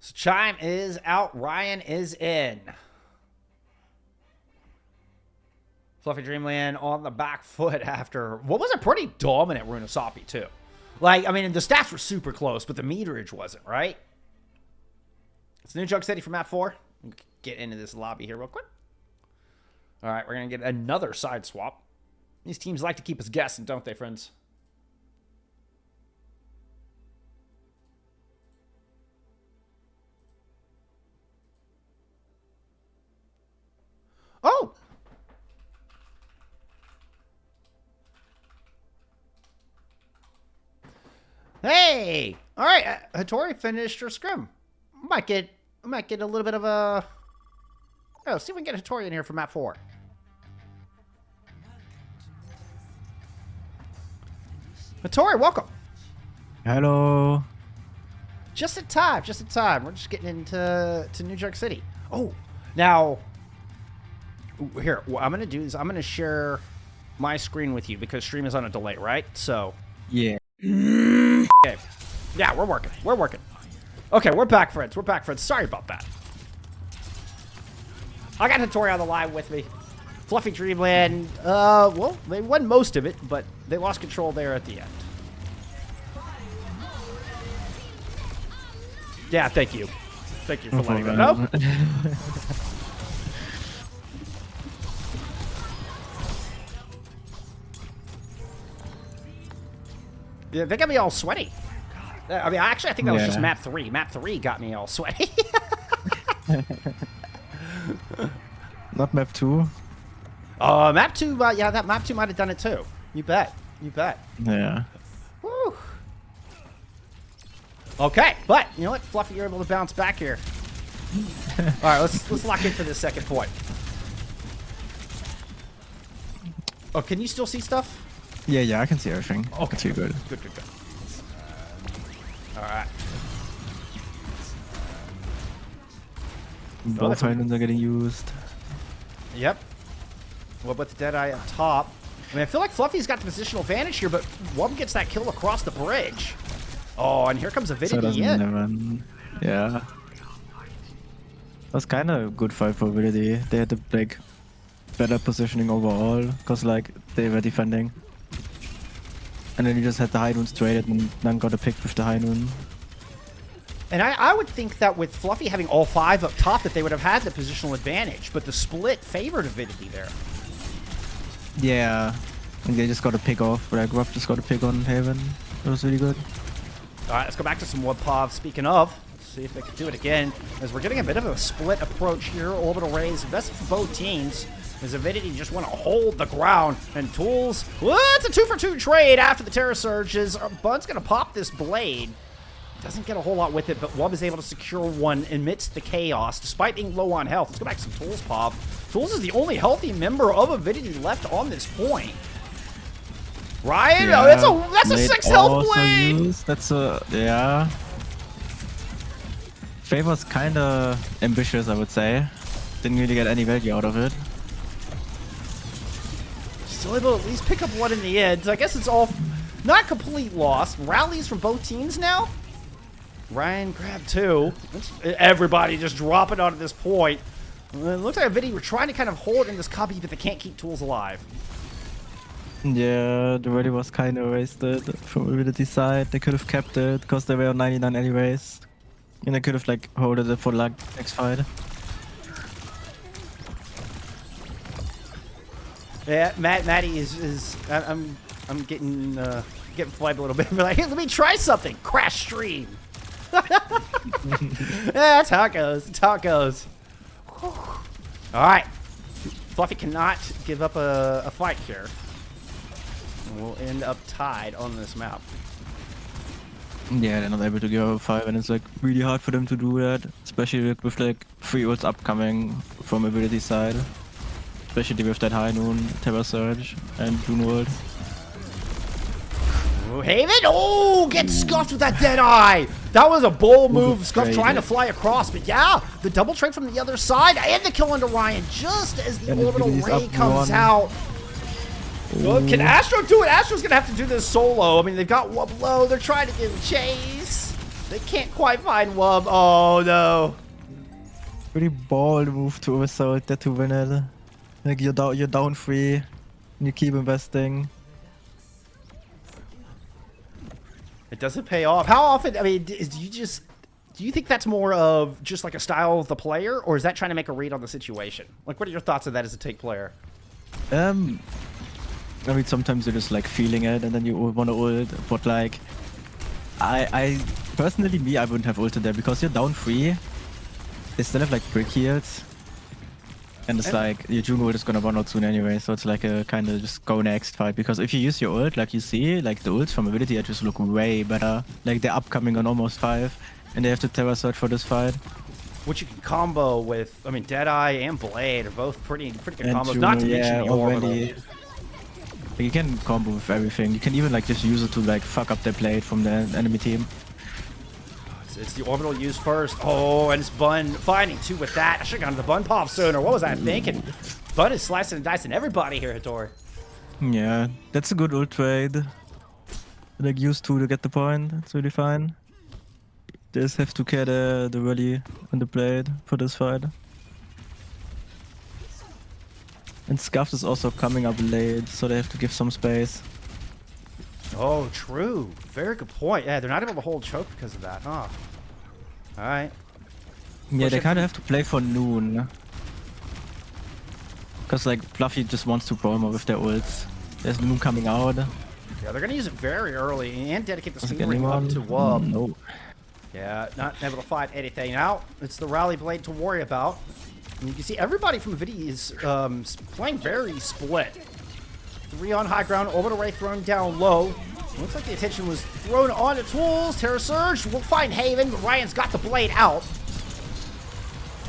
So Chime is out. Ryan is in. Fluffy Dreamland on the back foot after what was a pretty dominant Runasapi too. Like, I mean, the stats were super close, but the meterage wasn't, right? It's New York City for map 4. Get into this lobby here real quick. All right, we're going to get another side swap. These teams like to keep us guessing, don't they, friends? Oh! Hey! All right, Hattori finished her scrim. I might get a little bit of a... Oh, see if we can get Hattori in here for map 4. Hattori, welcome. Hello. Just in time, just in time. We're just getting into New York City. Oh, now, here, what I'm going to do is I'm going to share my screen with you because stream is on a delay, right? So. Yeah. Okay. Yeah, we're working. We're working. Okay, we're back, friends. We're back, friends. Sorry about that. I got Hattori on the line with me. Fluffy Dreamland, well, they won most of it, but they lost control there at the end. Yeah, thank you. Thank you for letting me know. Yeah, they got me all sweaty. I mean, actually, I think that was just map 3. Map 3 got me all sweaty. Not map 2. Map 2, yeah, that map 2 might have done it too. You bet. You bet. Yeah. Woo. Okay, but you know what? Fluffy, you're able to bounce back here. All right, let's lock in for this second point. Oh, can you still see stuff? Yeah, I can see everything. Okay, too good. Good. All right. Both islands are getting used. Yep. What about the Deadeye up top? I mean, I feel like Fluffy's got the positional advantage here, but Wub gets that kill across the bridge. Oh, and here comes Avidity in. Yeah. That's kind of a good fight for Avidity. They had the like better positioning overall, because like they were defending. And then you just had the high noon straight and then got a pick with the high noon. And I would think that with Fluffy having all 5 up top that they would have had the positional advantage, but the split favored Avidity there. Yeah. And they just got a pick off. Like Rob just got a pick on Haven. That was really good. Alright, let's go back to some Wubpov. Speaking of, let's see if they can do it again. As we're getting a bit of a split approach here. Orbital Rays invested for both teams. As Avidity just want to hold the ground. And Tools, well, it's a 2-for-2 trade after the Terror Surges. Bud's going to pop this blade. Doesn't get a whole lot with it, but Wub is able to secure one amidst the chaos, despite being low on health. Let's go back to some Tools, Pov. Tools is the only healthy member of Avidity left on this point. Ryan, yeah, oh, that's a 6 health blade! Used. That's a, yeah. Favor's kind of ambitious, I would say. Didn't really get any value out of it. Still able to at least pick up one in the end. So I guess it's all not complete loss. Rallies from both teams now. Ryan grabbed 2. Everybody just dropping onto this point. It looks like Avidity were trying to kind of hold in this copy, but they can't keep Tools alive. Yeah, the rally was kind of wasted from Avidity's side. They could have kept it because they were on 99 anyways. And they could have like holded it for like next fight. Yeah, Maddie is I'm getting flipped a little bit. Like, hey, let me try something. Crash stream. Yeah, that's how it goes. That's how it goes. Whew. All right, Fluffy cannot give up a fight here. We'll end up tied on this map. Yeah, they're not able to give up a fight, and it's like really hard for them to do that, especially with like 3 ults upcoming from Ability side. Especially with that high noon, Terror Surge, and June ult. Oh, Haven! Oh, gets scuffed with that Deadeye! That was a bold move. Scuff trying to fly across, but yeah, the double trade from the other side and the kill under Ryan just as the orbital ray comes out. Well, can Astro do it? Astro's gonna have to do this solo. I mean, they've got Wub low. They're trying to give chase. They can't quite find Wub. Oh no! Pretty bold move to assault that to win it. Like you're down 3, and you keep investing. It doesn't pay off. How often? I mean, do you think that's more of just like a style of the player, or is that trying to make a read on the situation? Like, what are your thoughts on that as a take player? I mean, sometimes you're just like feeling it, and then you want to ult. But like, I personally, I wouldn't have ulted there because you're down 3. They still have like brick heals, and it's like your June ult is gonna run out soon anyway. So it's like a kind of just go next fight, because if you use your ult, like you see, like the ults from Avidity just look way better. Like they're upcoming on almost 5, and they have to Terror Surge for this fight. Which you can combo with. I mean, Deadeye and Blade are both pretty good combos. Juno, Not to mention the orbital. You can combo with everything. You can even like just use it to like fuck up their blade from the enemy team. It's the orbital used first. Oh, and it's Bun finding 2 with that. I should have gone to the Bun pop sooner. What was I thinking? Bun is slicing and dicing everybody here, Hattori. Yeah, that's a good ult trade. Like use 2 to get the point. It's really fine. They just have to get the rally and the blade for this fight. And Scuffed is also coming up late, so they have to give some space. Oh, true. Very good point. Yeah, they're not able to hold choke because of that, huh? Alright. Yeah, they kind of have to play for noon. Because, like, Fluffy just wants to promo with their ults. There's noon coming out. Yeah, they're going to use it very early and dedicate the Doesn't speed get ring up anyone. to Wub. No. Yeah, not able to find anything. Now, it's the Rally Blade to worry about. And you can see everybody from Avidity is playing very split. 3 on high ground, Orbital Ray thrown down low. Looks like the attention was thrown on the tools. Terra Surge will find Haven, but Ryan's got the blade out.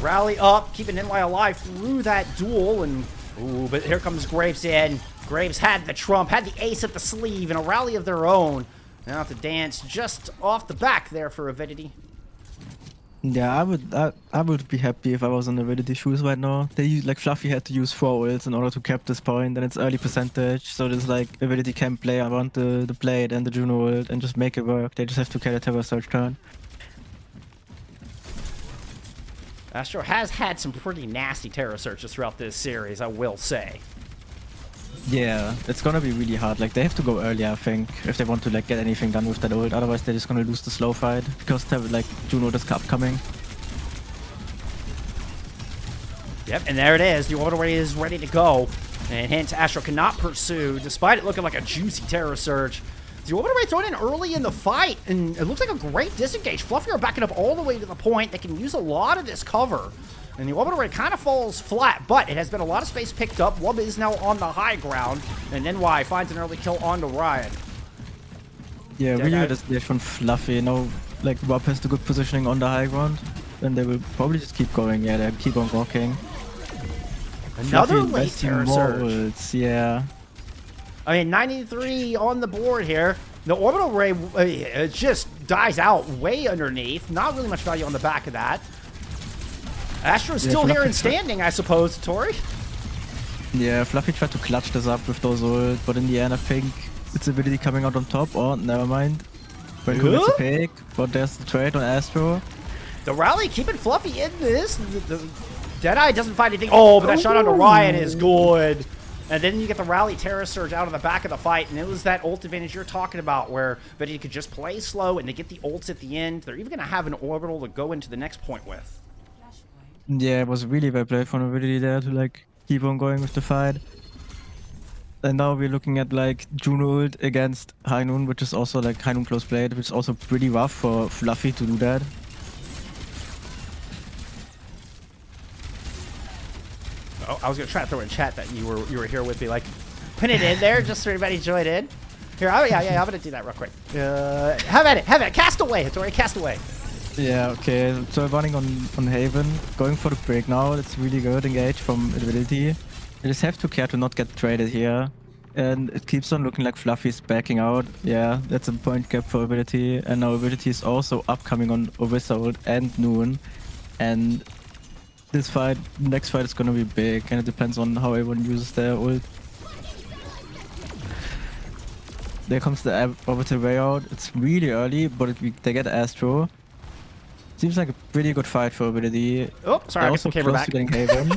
Rally up, keeping NY alive through that duel, and ooh, but here comes Graves in. Graves had the trump, had the ace at the sleeve, and a rally of their own. Now to dance just off the back there for Avidity. Yeah, I would be happy if I was on Avidity shoes right now. They use, like, Fluffy had to use 4 ults in order to cap this point, and it's early percentage, so there's like Avidity can play around the blade and the Juno ult and just make it work. They just have to get a Terra Surge turn. Astro has had some pretty nasty Terra Searches throughout this series, I will say. Yeah, it's gonna be really hard. Like, they have to go early, I think, if they want to, like, get anything done with that ult. Otherwise, they're just gonna lose the slow fight because they have, like, Juno is upcoming. Yep, and there it is. The Orbital Ray is ready to go. And hence, Astro cannot pursue, despite it looking like a juicy Terra Surge. The Orbital Ray thrown in early in the fight, and it looks like a great disengage. Fluffy are backing up all the way to the point. They can use a lot of this cover. And the Orbital Ray kind of falls flat, but it has been a lot of space picked up. Wub is now on the high ground, and NY finds an early kill onto Ryan. Yeah, really good display from Fluffy. Now, like, Wub has the good positioning on the high ground, and they will probably just keep going. Yeah, they keep on walking. Another Fluffy late Terra more Surge. ults, yeah. I mean, 93 on the board here. The Orbital Ray it just dies out way underneath. Not really much value on the back of that. Astro's Yeah, still here Fluffy and standing, I suppose, Tori. Yeah, Fluffy tried to clutch this up with those ults, but in the end I think it's Avidity coming out on top. Oh, never mind. Renko gets a pick, but there's the trade on Astro. The Rally keeping Fluffy in this. The Deadeye doesn't find anything. Oh, but that shot onto Ryan is good. And then you get the Rally Terra Surge out of the back of the fight, and it was that ult advantage you're talking about where Avidity could just play slow and they get the ults at the end. They're even going to have an orbital to go into the next point with. Yeah, it was really well played from Avidity there to, like, keep on going with the fight. And now we're looking at, like, Juno ult against High Noon, which is also, like, High Noon close played, which is also pretty rough for Fluffy to do that. Oh, I was gonna try to throw in chat that you were here with me, like, pin it in there just so everybody joined in. Here, yeah, I'm gonna do that real quick. Have at it, cast away, Hattori, cast away. Yeah, okay, so running on Haven, going for the break now, that's really good engage from Avidity. They just have to care to not get traded here. And it keeps on looking like Fluffy's backing out. Yeah, that's a point gap for Avidity. And now Avidity is also upcoming on Orisa ult and Noon. And this fight, next fight is gonna be big, and it depends on how everyone uses their ult. There comes the orbital way out. It's really early, but they get Astro. Seems like a pretty good fight for Avidity. Oh, sorry, I also came close back. to getting Haven.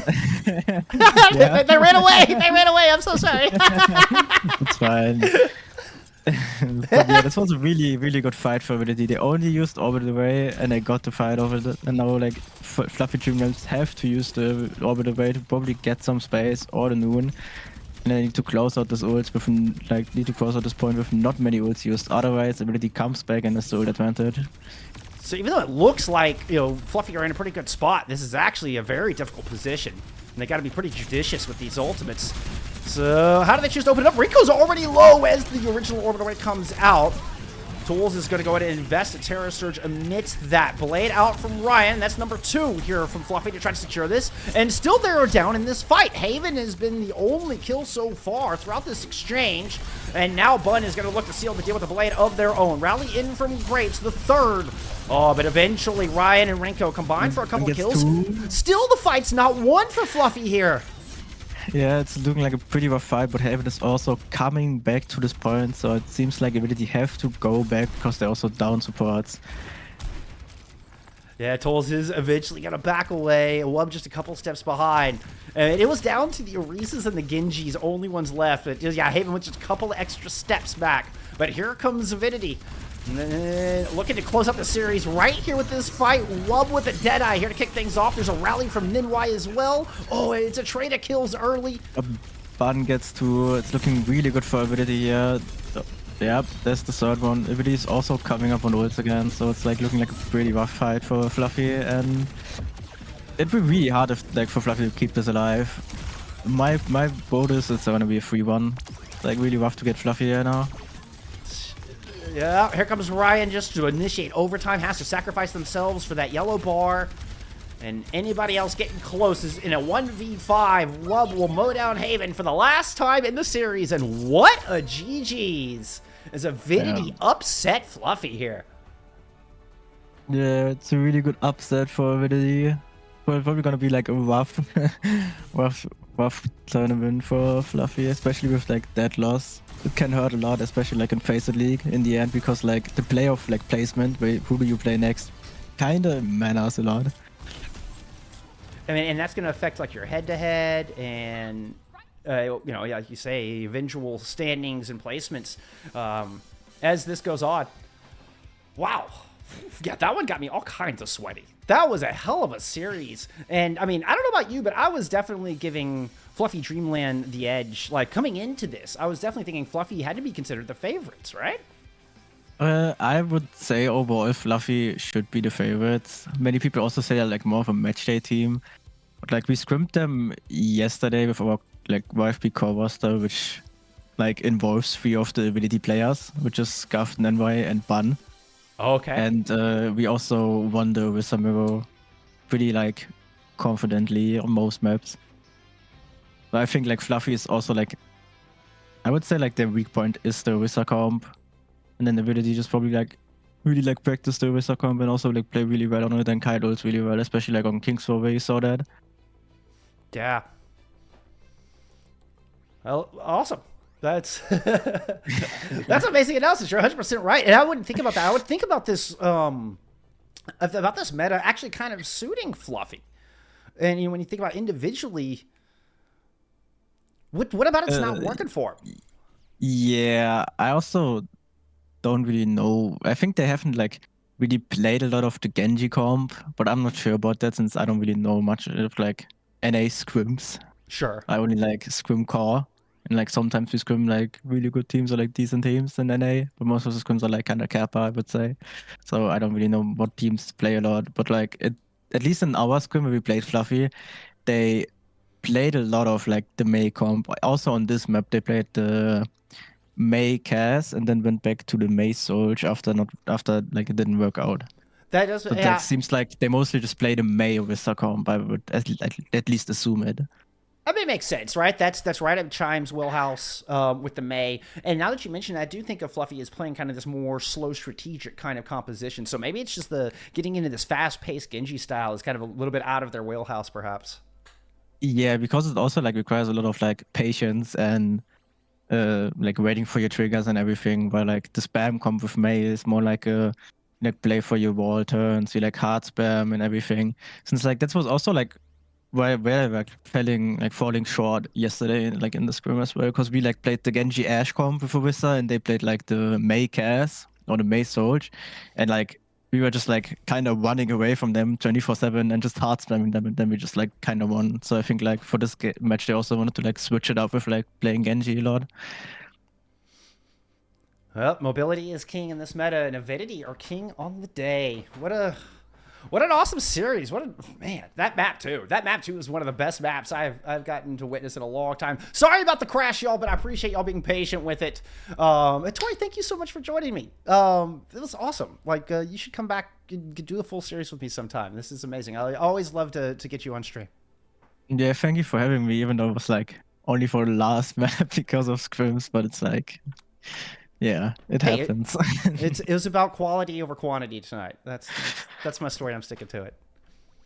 They ran away! They ran away! I'm so sorry. It's fine. But yeah, this was a really, really good fight for Avidity. They only used Orbital Ray and they got the fight over it. And now, like, Fluffy Dreamlands have to use the Orbital Ray to probably get some space or the Noon. And they need to close out this ults with, need to close out this point with not many ults used. Otherwise, Avidity comes back and has the ult advantage. So even though it looks like, Fluffy are in a pretty good spot, this is actually a very difficult position. And they got to be pretty judicious with these ultimates. So how do they choose to open it up? Rico's already low as the original Orbital Ray comes out. Tools is going to go ahead and invest a Terra Surge amidst that. Blade out from Ryan. That's number 2 here from Fluffy to try to secure this. And still they are down in this fight. Haven has been the only kill so far throughout this exchange. And now Bun is going to look to seal the deal with a blade of their own. Rally in from Grapes, the 3rd. Oh, but eventually Ryan and Renko combine for a couple kills. 2. Still the fight's not won for Fluffy here. Yeah, it's looking like a pretty rough fight, but Haven is also coming back to this point, so it seems like Avidity have to go back because they're also down supports. Yeah, Tolls is eventually going to back away. Wub just a couple steps behind. And it was down to the Orisas and the Genjis, only ones left. But yeah, Haven went just a couple extra steps back. But here comes Avidity. Looking to close up the series right here with this fight. Wub with a Deadeye here to kick things off. There's a rally from Ninwai as well. Oh, it's a trade of kills early. Bun gets to, it's looking really good for Avidity here. Yep, that's the third one. Avidity is also coming up on ults again, so it's like looking like a pretty rough fight for Fluffy, and it'd be really hard if, like, for Fluffy to keep this alive. My vote is it's gonna be a 3-1. It's like really rough to get Fluffy here now. Yeah, here comes Ryan just to initiate overtime, has to sacrifice themselves for that yellow bar. And anybody else getting close is in a 1v5. Wub will mow down Haven for the last time in the series. And what a GG's. As Avidity upset Fluffy here. Yeah, it's a really good upset for Avidity. Well, probably gonna be like a rough, rough tournament for Fluffy, especially with like that loss. It can hurt a lot, especially like in FACEIT League in the end, because like the playoff like placement, who do you play next, kinda matters a lot. I mean, and that's going to affect like your head-to-head and, you know, like you say, eventual standings and placements as this goes on. Wow. Yeah, that one got me all kinds of sweaty. That was a hell of a series. And, I mean, I don't know about you, but I was definitely giving Fluffy Dreamland the edge. Like, coming into this, I was definitely thinking Fluffy had to be considered the favorites, right? I would say overall Fluffy should be the favorites. Many people also say they're like more of a matchday team. But like we scrimmed them yesterday with our like YFP core roster, which like involves 3 of the Avidity players, which is Scuffed, Nenwai, and Bun. Okay. And we also won the Wizard Mirror pretty like confidently on most maps. But I think like Fluffy is also like, I would say like their weak point is the Wizard comp. And then Avidity just probably like really like practice the Wizard comp and also like play really well on it and kite ults really well, especially like on King's Row where you saw that. Yeah. Well, awesome. That's that's amazing analysis. You're 100% right. And I wouldn't think about that. I would think about this meta actually kind of suiting Fluffy. And you know, when you think about individually, what about it's not working for him? Yeah, I also don't really know. I think they haven't like really played a lot of the Genji comp, but I'm not sure about that since I don't really know much of like NA scrims. Sure. I only like scrim core, and like sometimes we scrim like really good teams or like decent teams in NA, but most of the scrims are like kind of Kappa, I would say. So I don't really know what teams play a lot, but like at least in our scrim where we played Fluffy, they played a lot of like the Mei comp. Also on this map, they played the Mei Cass and then went back to the Mei Soldier after like it didn't work out. That does. But that seems like they mostly just play the Mei with the comp. I would at least assume it. I mean, it makes sense, right? That's right up Chime's wheelhouse with the Mei. And now that you mention that, I do think of Fluffy as playing kind of this more slow, strategic kind of composition. So maybe it's just the getting into this fast-paced Genji style is kind of a little bit out of their wheelhouse, perhaps. Yeah, because it also like requires a lot of like patience and like waiting for your triggers and everything. But like the spam comp with Mei is more like a like play for your wall turns, you like hard spam and everything. Since like that was also like where like falling short yesterday, like in the scrim as well, because we like played the Genji Ash comp with Orisa and they played like the Mei Cass or the Mei Soldier, and like we were just like kind of running away from them 24/7 and just hard spamming them, and then we just like kind of won. So I think like for this match they also wanted to like switch it up with like playing Genji a lot. Well, mobility is king in this meta, and Avidity are king on the day. What an awesome series. Man, that map too. That map too is one of the best maps I've gotten to witness in a long time. Sorry about the crash, y'all, but I appreciate y'all being patient with it. And Tori, thank you so much for joining me. It was awesome. Like, you should come back and do the full series with me sometime. This is amazing. I always love to get you on stream. Yeah, thank you for having me, even though it was like only for the last map because of scrims, but it's like, yeah, it happens. It was about quality over quantity tonight. That's my story. I'm sticking to it.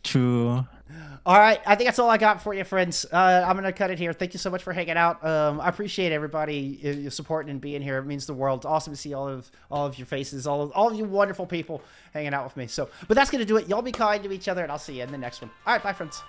True. All right, I think that's all I got for you, friends. I'm gonna cut it here. Thank you so much for hanging out. I appreciate everybody supporting and being here. It means the world. It's awesome to see all of your faces, all of you wonderful people hanging out with me. So, but that's gonna do it. Y'all be kind to each other, and I'll see you in the next one. All right, bye, friends.